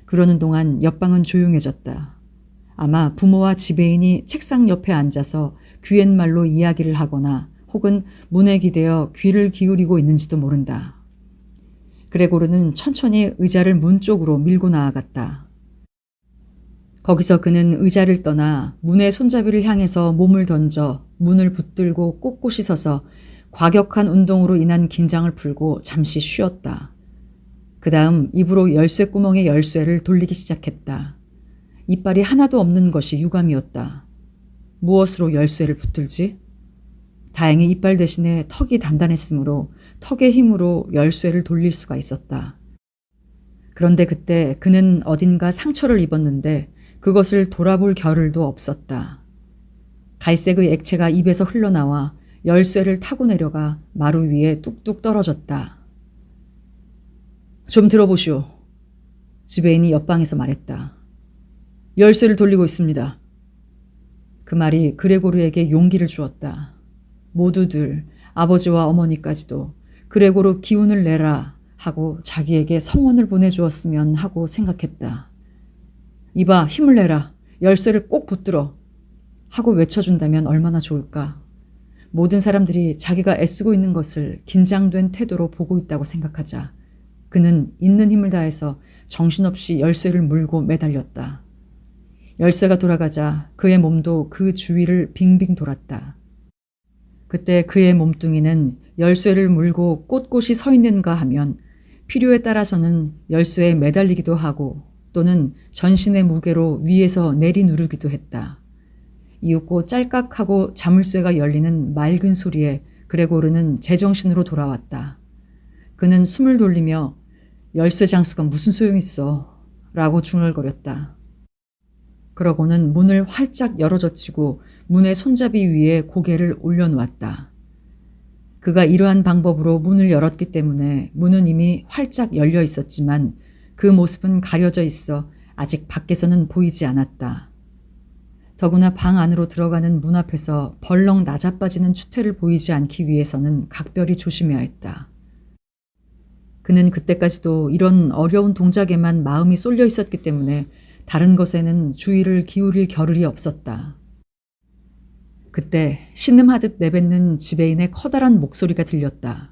그러는 동안 옆방은 조용해졌다. 아마 부모와 지배인이 책상 옆에 앉아서 귀옛말로 이야기를 하거나 혹은 문에 기대어 귀를 기울이고 있는지도 모른다. 그레고르는 천천히 의자를 문 쪽으로 밀고 나아갔다. 거기서 그는 의자를 떠나 문의 손잡이를 향해서 몸을 던져 문을 붙들고 꼿꼿이 서서 과격한 운동으로 인한 긴장을 풀고 잠시 쉬었다. 그 다음 입으로 열쇠 구멍에 열쇠를 돌리기 시작했다. 이빨이 하나도 없는 것이 유감이었다. 무엇으로 열쇠를 붙들지? 다행히 이빨 대신에 턱이 단단했으므로 턱의 힘으로 열쇠를 돌릴 수가 있었다. 그런데 그때 그는 어딘가 상처를 입었는데 그것을 돌아볼 겨를도 없었다. 갈색의 액체가 입에서 흘러나와 열쇠를 타고 내려가 마루 위에 뚝뚝 떨어졌다. 좀 들어보시오. 지배인이 옆방에서 말했다. 열쇠를 돌리고 있습니다. 그 말이 그레고르에게 용기를 주었다. 모두들, 아버지와 어머니까지도 그레고르 기운을 내라 하고 자기에게 성원을 보내주었으면 하고 생각했다. 이봐, 힘을 내라. 열쇠를 꼭 붙들어. 하고 외쳐준다면 얼마나 좋을까. 모든 사람들이 자기가 애쓰고 있는 것을 긴장된 태도로 보고 있다고 생각하자. 그는 있는 힘을 다해서 정신없이 열쇠를 물고 매달렸다. 열쇠가 돌아가자 그의 몸도 그 주위를 빙빙 돌았다. 그때 그의 몸뚱이는 열쇠를 물고 꼿꼿이 서 있는가 하면 필요에 따라서는 열쇠에 매달리기도 하고 또는 전신의 무게로 위에서 내리누르기도 했다. 이윽고 짤깍하고 자물쇠가 열리는 맑은 소리에 그레고르는 제정신으로 돌아왔다. 그는 숨을 돌리며 열쇠 장수가 무슨 소용있어 라고 중얼거렸다. 그러고는 문을 활짝 열어젖히고 문의 손잡이 위에 고개를 올려놓았다. 그가 이러한 방법으로 문을 열었기 때문에 문은 이미 활짝 열려 있었지만 그 모습은 가려져 있어 아직 밖에서는 보이지 않았다. 더구나 방 안으로 들어가는 문 앞에서 벌렁 낮아빠지는 추태를 보이지 않기 위해서는 각별히 조심해야 했다. 그는 그때까지도 이런 어려운 동작에만 마음이 쏠려 있었기 때문에 다른 것에는 주의를 기울일 겨를이 없었다. 그때 신음하듯 내뱉는 지배인의 커다란 목소리가 들렸다.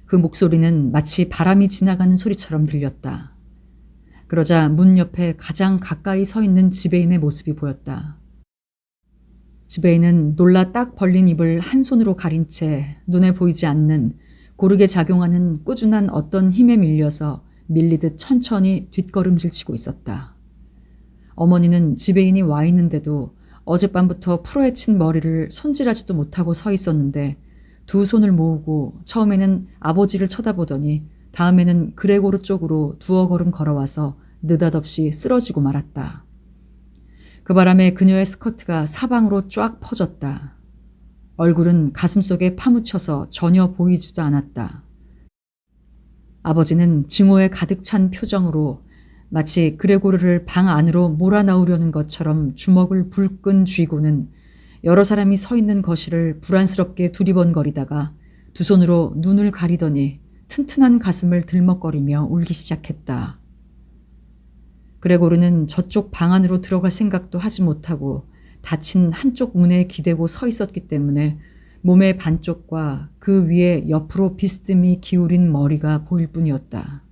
그 목소리는 마치 바람이 지나가는 소리처럼 들렸다. 그러자 문 옆에 가장 가까이 서 있는 지배인의 모습이 보였다. 지배인은 놀라 딱 벌린 입을 한 손으로 가린 채 눈에 보이지 않는 고르게 작용하는 꾸준한 어떤 힘에 밀려서 밀리듯 천천히 뒷걸음질 치고 있었다. 어머니는 지배인이 와 있는데도 어젯밤부터 풀어헤친 머리를 손질하지도 못하고 서 있었는데 두 손을 모으고 처음에는 아버지를 쳐다보더니 다음에는 그레고르 쪽으로 두어 걸음 걸어와서 느닷없이 쓰러지고 말았다. 그 바람에 그녀의 스커트가 사방으로 쫙 퍼졌다. 얼굴은 가슴속에 파묻혀서 전혀 보이지도 않았다. 아버지는 증오에 가득 찬 표정으로 마치 그레고르를 방 안으로 몰아넣으려는 것처럼 주먹을 불끈 쥐고는 여러 사람이 서 있는 거실을 불안스럽게 두리번거리다가 두 손으로 눈을 가리더니 튼튼한 가슴을 들먹거리며 울기 시작했다. 그레고르는 저쪽 방 안으로 들어갈 생각도 하지 못하고 닫힌 한쪽 문에 기대고 서 있었기 때문에 몸의 반쪽과 그 위에 옆으로 비스듬히 기울인 머리가 보일 뿐이었다.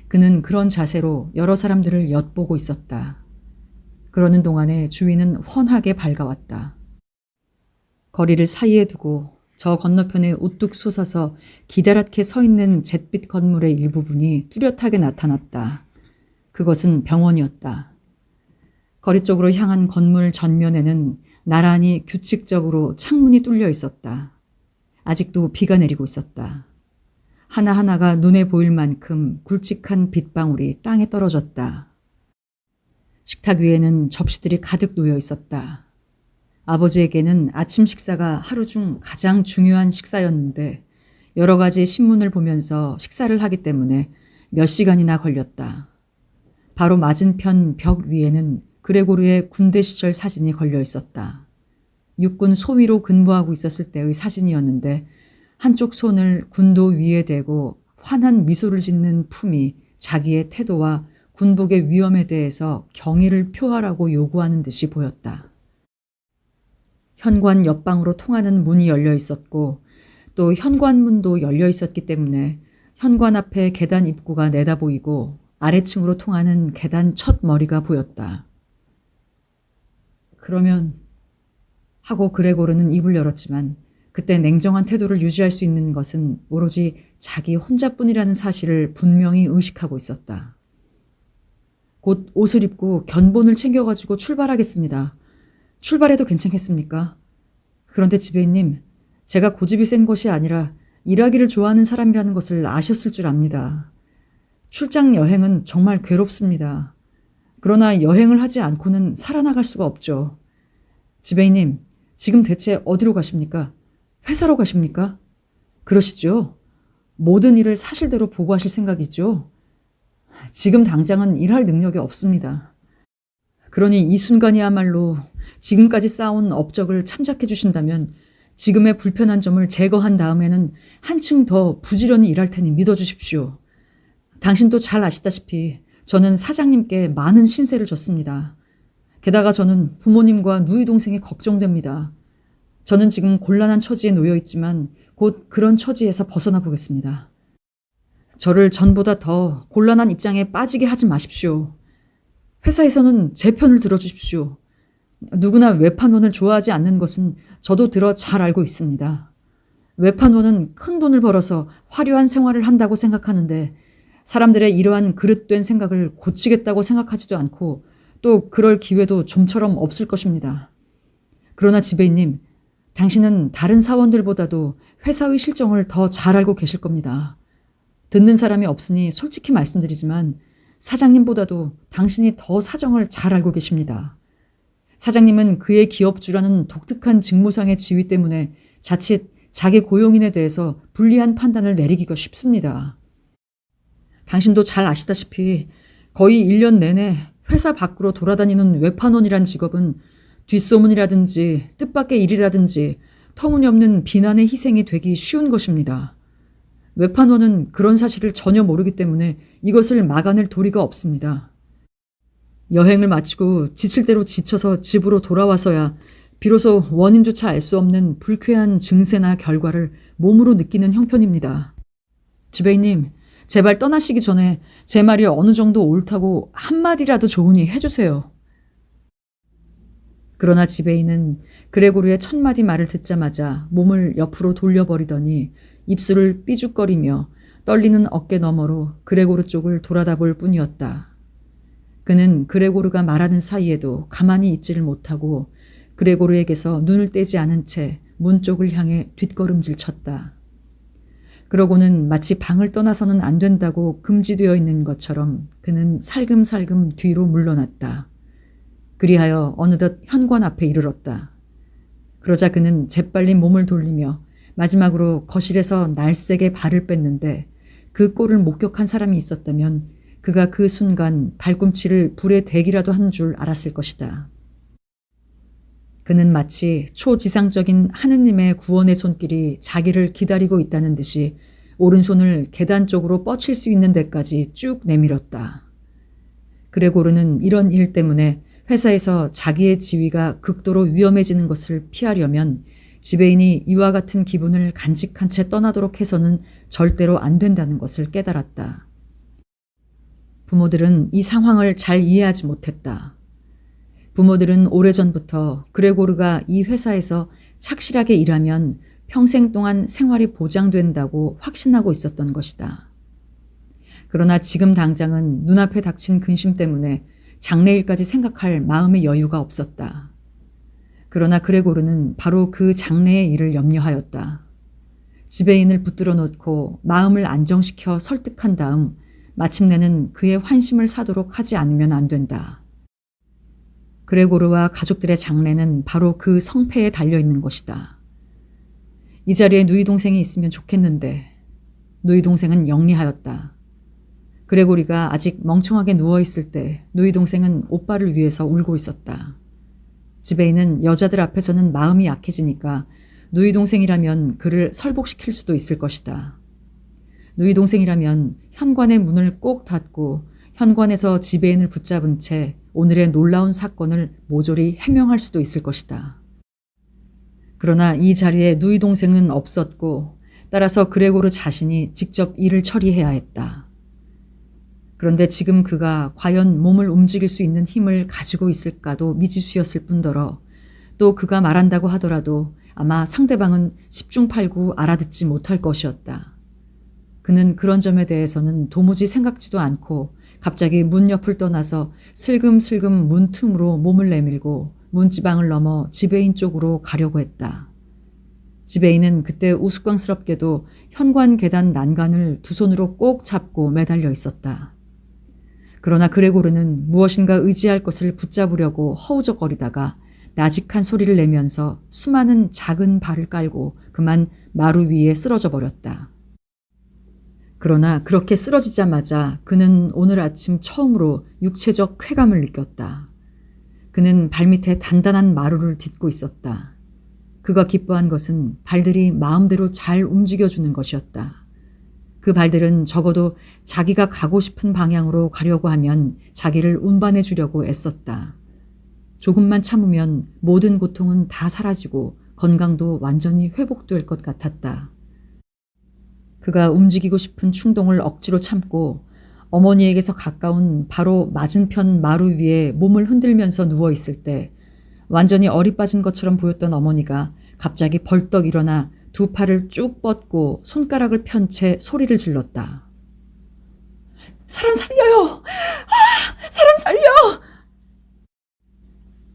그는 그런 자세로 여러 사람들을 엿보고 있었다. 그러는 동안에 주위는 훤하게 밝아왔다. 거리를 사이에 두고 저 건너편에 우뚝 솟아서 기다랗게 서 있는 잿빛 건물의 일부분이 뚜렷하게 나타났다. 그것은 병원이었다. 거리 쪽으로 향한 건물 전면에는 나란히 규칙적으로 창문이 뚫려 있었다. 아직도 비가 내리고 있었다. 하나하나가 눈에 보일 만큼 굵직한 빗방울이 땅에 떨어졌다. 식탁 위에는 접시들이 가득 놓여 있었다. 아버지에게는 아침 식사가 하루 중 가장 중요한 식사였는데 여러 가지 신문을 보면서 식사를 하기 때문에 몇 시간이나 걸렸다. 바로 맞은편 벽 위에는 그레고르의 군대 시절 사진이 걸려 있었다. 육군 소위로 근무하고 있었을 때의 사진이었는데 한쪽 손을 군도 위에 대고 환한 미소를 짓는 품이 자기의 태도와 군복의 위험에 대해서 경의를 표하라고 요구하는 듯이 보였다. 현관 옆방으로 통하는 문이 열려 있었고 또 현관문도 열려 있었기 때문에 현관 앞에 계단 입구가 내다보이고 아래층으로 통하는 계단 첫 머리가 보였다. 그러면 하고 그레고르는 입을 열었지만 그때 냉정한 태도를 유지할 수 있는 것은 오로지 자기 혼자뿐이라는 사실을 분명히 의식하고 있었다. 곧 옷을 입고 견본을 챙겨가지고 출발하겠습니다. 출발해도 괜찮겠습니까? 그런데 지배인님, 제가 고집이 센 것이 아니라 일하기를 좋아하는 사람이라는 것을 아셨을 줄 압니다. 출장 여행은 정말 괴롭습니다. 그러나 여행을 하지 않고는 살아나갈 수가 없죠. 지배인님, 지금 대체 어디로 가십니까? 회사로 가십니까? 그러시죠? 모든 일을 사실대로 보고하실 생각이죠? 지금 당장은 일할 능력이 없습니다. 그러니 이 순간이야말로 지금까지 쌓아온 업적을 참작해 주신다면 지금의 불편한 점을 제거한 다음에는 한층 더 부지런히 일할 테니 믿어주십시오. 당신도 잘 아시다시피 저는 사장님께 많은 신세를 졌습니다. 게다가 저는 부모님과 누이 동생이 걱정됩니다. 저는 지금 곤란한 처지에 놓여 있지만 곧 그런 처지에서 벗어나 보겠습니다. 저를 전보다 더 곤란한 입장에 빠지게 하지 마십시오. 회사에서는 제 편을 들어주십시오. 누구나 외판원을 좋아하지 않는 것은 저도 들어 잘 알고 있습니다. 외판원은 큰 돈을 벌어서 화려한 생활을 한다고 생각하는데 사람들의 이러한 그릇된 생각을 고치겠다고 생각하지도 않고 또 그럴 기회도 좀처럼 없을 것입니다. 그러나 지배인님, 당신은 다른 사원들보다도 회사의 실정을 더 잘 알고 계실 겁니다. 듣는 사람이 없으니 솔직히 말씀드리지만 사장님보다도 당신이 더 사정을 잘 알고 계십니다. 사장님은 그의 기업주라는 독특한 직무상의 지위 때문에 자칫 자기 고용인에 대해서 불리한 판단을 내리기가 쉽습니다. 당신도 잘 아시다시피 거의 1년 내내 회사 밖으로 돌아다니는 외판원이란 직업은 뒷소문이라든지 뜻밖의 일이라든지 터무니없는 비난의 희생이 되기 쉬운 것입니다. 외판원은 그런 사실을 전혀 모르기 때문에 이것을 막아낼 도리가 없습니다. 여행을 마치고 지칠 대로 지쳐서 집으로 돌아와서야 비로소 원인조차 알 수 없는 불쾌한 증세나 결과를 몸으로 느끼는 형편입니다. 지배인님, 제발 떠나시기 전에 제 말이 어느 정도 옳다고 한마디라도 좋으니 해주세요. 그러나 지배인은 그레고르의 첫마디 말을 듣자마자 몸을 옆으로 돌려버리더니 입술을 삐죽거리며 떨리는 어깨 너머로 그레고르 쪽을 돌아다볼 뿐이었다. 그는 그레고르가 말하는 사이에도 가만히 있지를 못하고 그레고르에게서 눈을 떼지 않은 채 문 쪽을 향해 뒷걸음질 쳤다. 그러고는 마치 방을 떠나서는 안 된다고 금지되어 있는 것처럼 그는 살금살금 뒤로 물러났다. 그리하여 어느덧 현관 앞에 이르렀다. 그러자 그는 재빨리 몸을 돌리며 마지막으로 거실에서 날쌔게 발을 뺐는데 그 꼴을 목격한 사람이 있었다면 그가 그 순간 발꿈치를 불에 대기라도 한 줄 알았을 것이다. 그는 마치 초지상적인 하느님의 구원의 손길이 자기를 기다리고 있다는 듯이 오른손을 계단 쪽으로 뻗칠 수 있는 데까지 쭉 내밀었다. 그레고르는 이런 일 때문에 회사에서 자기의 지위가 극도로 위험해지는 것을 피하려면 지배인이 이와 같은 기분을 간직한 채 떠나도록 해서는 절대로 안 된다는 것을 깨달았다. 부모들은 이 상황을 잘 이해하지 못했다. 부모들은 오래전부터 그레고르가 이 회사에서 착실하게 일하면 평생 동안 생활이 보장된다고 확신하고 있었던 것이다. 그러나 지금 당장은 눈앞에 닥친 근심 때문에 장래일까지 생각할 마음의 여유가 없었다. 그러나 그레고르는 바로 그 장래의 일을 염려하였다. 지배인을 붙들어 놓고 마음을 안정시켜 설득한 다음 마침내는 그의 환심을 사도록 하지 않으면 안 된다. 그레고르와 가족들의 장래는 바로 그 성패에 달려있는 것이다. 이 자리에 누이 동생이 있으면 좋겠는데 누이 동생은 영리하였다. 그레고리가 아직 멍청하게 누워있을 때 누이 동생은 오빠를 위해서 울고 있었다. 지배인은 여자들 앞에서는 마음이 약해지니까 누이 동생이라면 그를 설복시킬 수도 있을 것이다. 누이 동생이라면 현관의 문을 꼭 닫고 현관에서 지배인을 붙잡은 채 오늘의 놀라운 사건을 모조리 해명할 수도 있을 것이다. 그러나 이 자리에 누이 동생은 없었고 따라서 그레고르 자신이 직접 일을 처리해야 했다. 그런데 지금 그가 과연 몸을 움직일 수 있는 힘을 가지고 있을까도 미지수였을 뿐더러 또 그가 말한다고 하더라도 아마 상대방은 10중8구 알아듣지 못할 것이었다. 그는 그런 점에 대해서는 도무지 생각지도 않고 갑자기 문 옆을 떠나서 슬금슬금 문 틈으로 몸을 내밀고 문지방을 넘어 지배인 쪽으로 가려고 했다. 지배인은 그때 우스꽝스럽게도 현관 계단 난간을 두 손으로 꼭 잡고 매달려 있었다. 그러나 그레고르는 무엇인가 의지할 것을 붙잡으려고 허우적거리다가 나직한 소리를 내면서 수많은 작은 발을 깔고 그만 마루 위에 쓰러져 버렸다. 그러나 그렇게 쓰러지자마자 그는 오늘 아침 처음으로 육체적 쾌감을 느꼈다. 그는 발밑에 단단한 마루를 딛고 있었다. 그가 기뻐한 것은 발들이 마음대로 잘 움직여주는 것이었다. 그 발들은 적어도 자기가 가고 싶은 방향으로 가려고 하면 자기를 운반해 주려고 애썼다. 조금만 참으면 모든 고통은 다 사라지고 건강도 완전히 회복될 것 같았다. 그가 움직이고 싶은 충동을 억지로 참고 어머니에게서 가까운 바로 맞은편 마루 위에 몸을 흔들면서 누워 있을 때 완전히 얼이 빠진 것처럼 보였던 어머니가 갑자기 벌떡 일어나 두 팔을 쭉 뻗고 손가락을 편 채 소리를 질렀다. 사람 살려요! 사람 살려!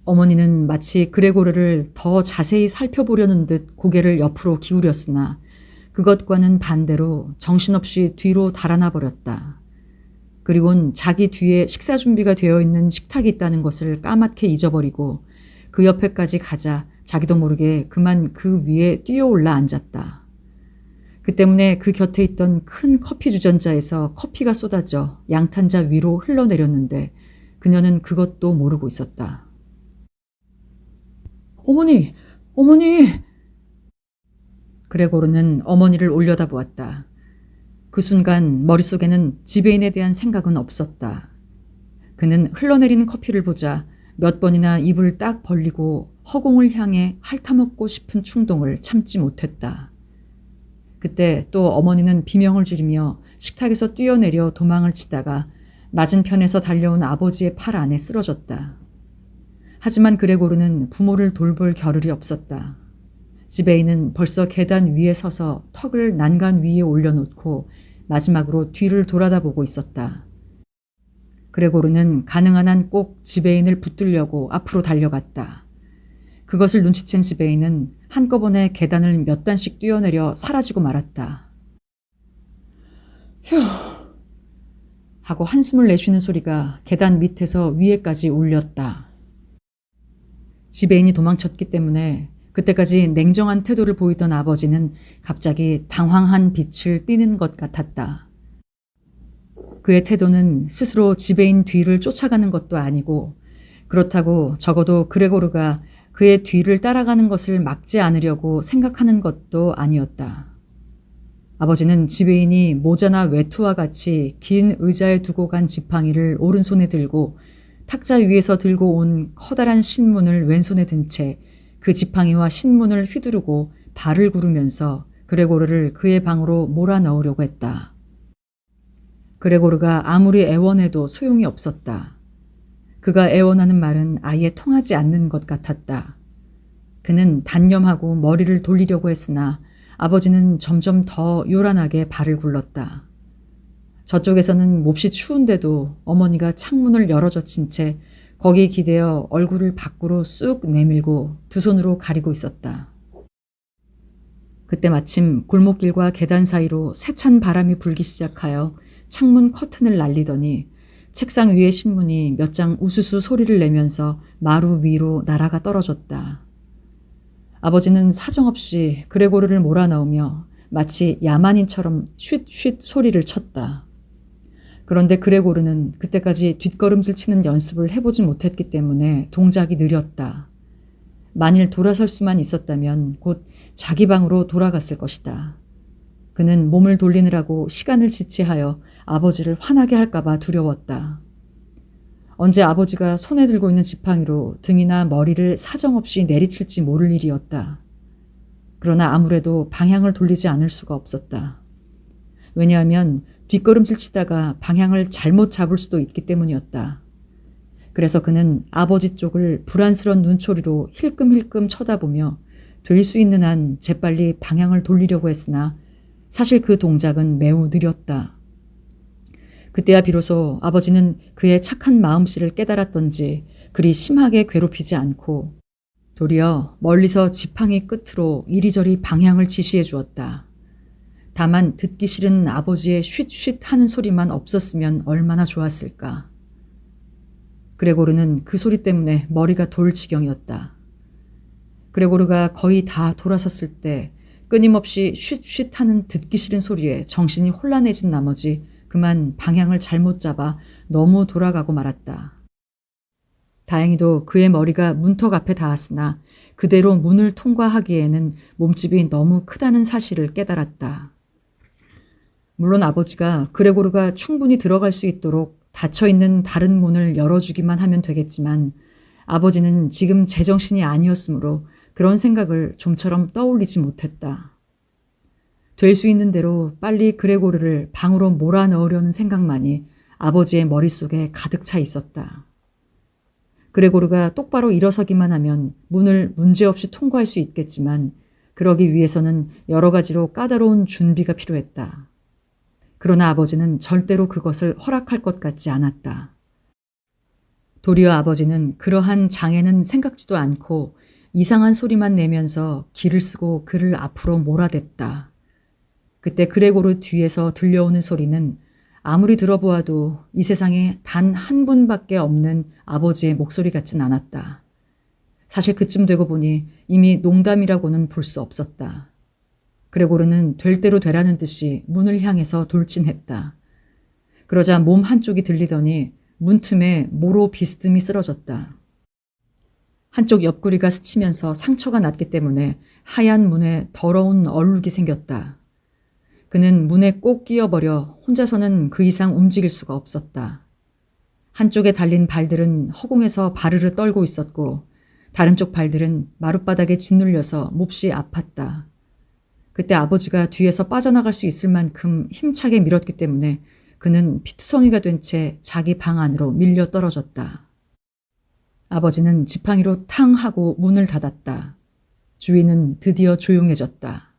어머니는 마치 그레고르를 더 자세히 살펴보려는 듯 고개를 옆으로 기울였으나 그것과는 반대로 정신없이 뒤로 달아나 버렸다. 그리곤 자기 뒤에 식사 준비가 되어 있는 식탁이 있다는 것을 까맣게 잊어버리고 그 옆에까지 가자 자기도 모르게 그만 그 위에 뛰어올라 앉았다. 그 때문에 그 곁에 있던 큰 커피 주전자에서 커피가 쏟아져 양탄자 위로 흘러내렸는데 그녀는 그것도 모르고 있었다. 어머니! 어머니! 그레고르는 어머니를 올려다보았다. 그 순간 머릿속에는 지배인에 대한 생각은 없었다. 그는 흘러내리는 커피를 보자 몇 번이나 입을 딱 벌리고 허공을 향해 핥아먹고 싶은 충동을 참지 못했다. 그때 또 어머니는 비명을 지르며 식탁에서 뛰어내려 도망을 치다가 맞은편에서 달려온 아버지의 팔 안에 쓰러졌다. 하지만 그레고르는 부모를 돌볼 겨를이 없었다. 지베이는 벌써 계단 위에 서서 턱을 난간 위에 올려놓고 마지막으로 뒤를 돌아다보고 있었다. 그레고르는 가능한 한 꼭 지베인을 붙들려고 앞으로 달려갔다. 그것을 눈치챈 지베인은 한꺼번에 계단을 몇 단씩 뛰어내려 사라지고 말았다. 휴 하고 한숨을 내쉬는 소리가 계단 밑에서 위에까지 울렸다. 지베인이 도망쳤기 때문에 그때까지 냉정한 태도를 보이던 아버지는 갑자기 당황한 빛을 띠는 것 같았다. 그의 태도는 스스로 지배인 뒤를 쫓아가는 것도 아니고 그렇다고 적어도 그레고르가 그의 뒤를 따라가는 것을 막지 않으려고 생각하는 것도 아니었다. 아버지는 지배인이 모자나 외투와 같이 긴 의자에 두고 간 지팡이를 오른손에 들고 탁자 위에서 들고 온 커다란 신문을 왼손에 든 채 그 지팡이와 신문을 휘두르고 발을 구르면서 그레고르를 그의 방으로 몰아넣으려고 했다. 그레고르가 아무리 애원해도 소용이 없었다. 그가 애원하는 말은 아예 통하지 않는 것 같았다. 그는 단념하고 머리를 돌리려고 했으나 아버지는 점점 더 요란하게 발을 굴렀다. 저쪽에서는 몹시 추운데도 어머니가 창문을 열어젖힌 채 거기 기대어 얼굴을 밖으로 쑥 내밀고 두 손으로 가리고 있었다. 그때 마침 골목길과 계단 사이로 세찬 바람이 불기 시작하여 창문 커튼을 날리더니 책상 위의 신문이 몇 장 우수수 소리를 내면서 마루 위로 날아가 떨어졌다. 아버지는 사정없이 그레고르를 몰아넣으며 마치 야만인처럼 쉿쉿 소리를 쳤다. 그런데 그레고르는 그때까지 뒷걸음질 치는 연습을 해보지 못했기 때문에 동작이 느렸다. 만일 돌아설 수만 있었다면 곧 자기 방으로 돌아갔을 것이다. 그는 몸을 돌리느라고 시간을 지체하여 아버지를 화나게 할까봐 두려웠다. 언제 아버지가 손에 들고 있는 지팡이로 등이나 머리를 사정없이 내리칠지 모를 일이었다. 그러나 아무래도 방향을 돌리지 않을 수가 없었다. 왜냐하면 뒷걸음질 치다가 방향을 잘못 잡을 수도 있기 때문이었다. 그래서 그는 아버지 쪽을 불안스런 눈초리로 힐끔힐끔 쳐다보며 될 수 있는 한 재빨리 방향을 돌리려고 했으나 사실 그 동작은 매우 느렸다. 그때야 비로소 아버지는 그의 착한 마음씨를 깨달았던지 그리 심하게 괴롭히지 않고 도리어 멀리서 지팡이 끝으로 이리저리 방향을 지시해 주었다. 다만 듣기 싫은 아버지의 쉿쉿 하는 소리만 없었으면 얼마나 좋았을까. 그레고르는 그 소리 때문에 머리가 돌 지경이었다. 그레고르가 거의 다 돌아섰을 때 끊임없이 쉿쉿 하는 듣기 싫은 소리에 정신이 혼란해진 나머지 그만 방향을 잘못 잡아 너무 돌아가고 말았다. 다행히도 그의 머리가 문턱 앞에 닿았으나 그대로 문을 통과하기에는 몸집이 너무 크다는 사실을 깨달았다. 물론 아버지가 그레고르가 충분히 들어갈 수 있도록 닫혀있는 다른 문을 열어주기만 하면 되겠지만 아버지는 지금 제정신이 아니었으므로 그런 생각을 좀처럼 떠올리지 못했다. 될 수 있는 대로 빨리 그레고르를 방으로 몰아넣으려는 생각만이 아버지의 머릿속에 가득 차 있었다. 그레고르가 똑바로 일어서기만 하면 문을 문제없이 통과할 수 있겠지만 그러기 위해서는 여러 가지로 까다로운 준비가 필요했다. 그러나 아버지는 절대로 그것을 허락할 것 같지 않았다. 도리어 아버지는 그러한 장애는 생각지도 않고 이상한 소리만 내면서 기를 쓰고 그를 앞으로 몰아댔다. 그때 그레고르 뒤에서 들려오는 소리는 아무리 들어보아도 이 세상에 단 한 분밖에 없는 아버지의 목소리 같진 않았다. 사실 그쯤 되고 보니 이미 농담이라고는 볼 수 없었다. 그레고르는 될 대로 되라는 듯이 문을 향해서 돌진했다. 그러자 몸 한쪽이 들리더니 문틈에 모로 비스듬히 쓰러졌다. 한쪽 옆구리가 스치면서 상처가 났기 때문에 하얀 문에 더러운 얼룩이 생겼다. 그는 문에 꼭 끼어버려 혼자서는 그 이상 움직일 수가 없었다. 한쪽에 달린 발들은 허공에서 바르르 떨고 있었고 다른 쪽 발들은 마룻바닥에 짓눌려서 몹시 아팠다. 그때 아버지가 뒤에서 빠져나갈 수 있을 만큼 힘차게 밀었기 때문에 그는 피투성이가 된 채 자기 방 안으로 밀려 떨어졌다. 아버지는 지팡이로 탕 하고 문을 닫았다. 주위는 드디어 조용해졌다.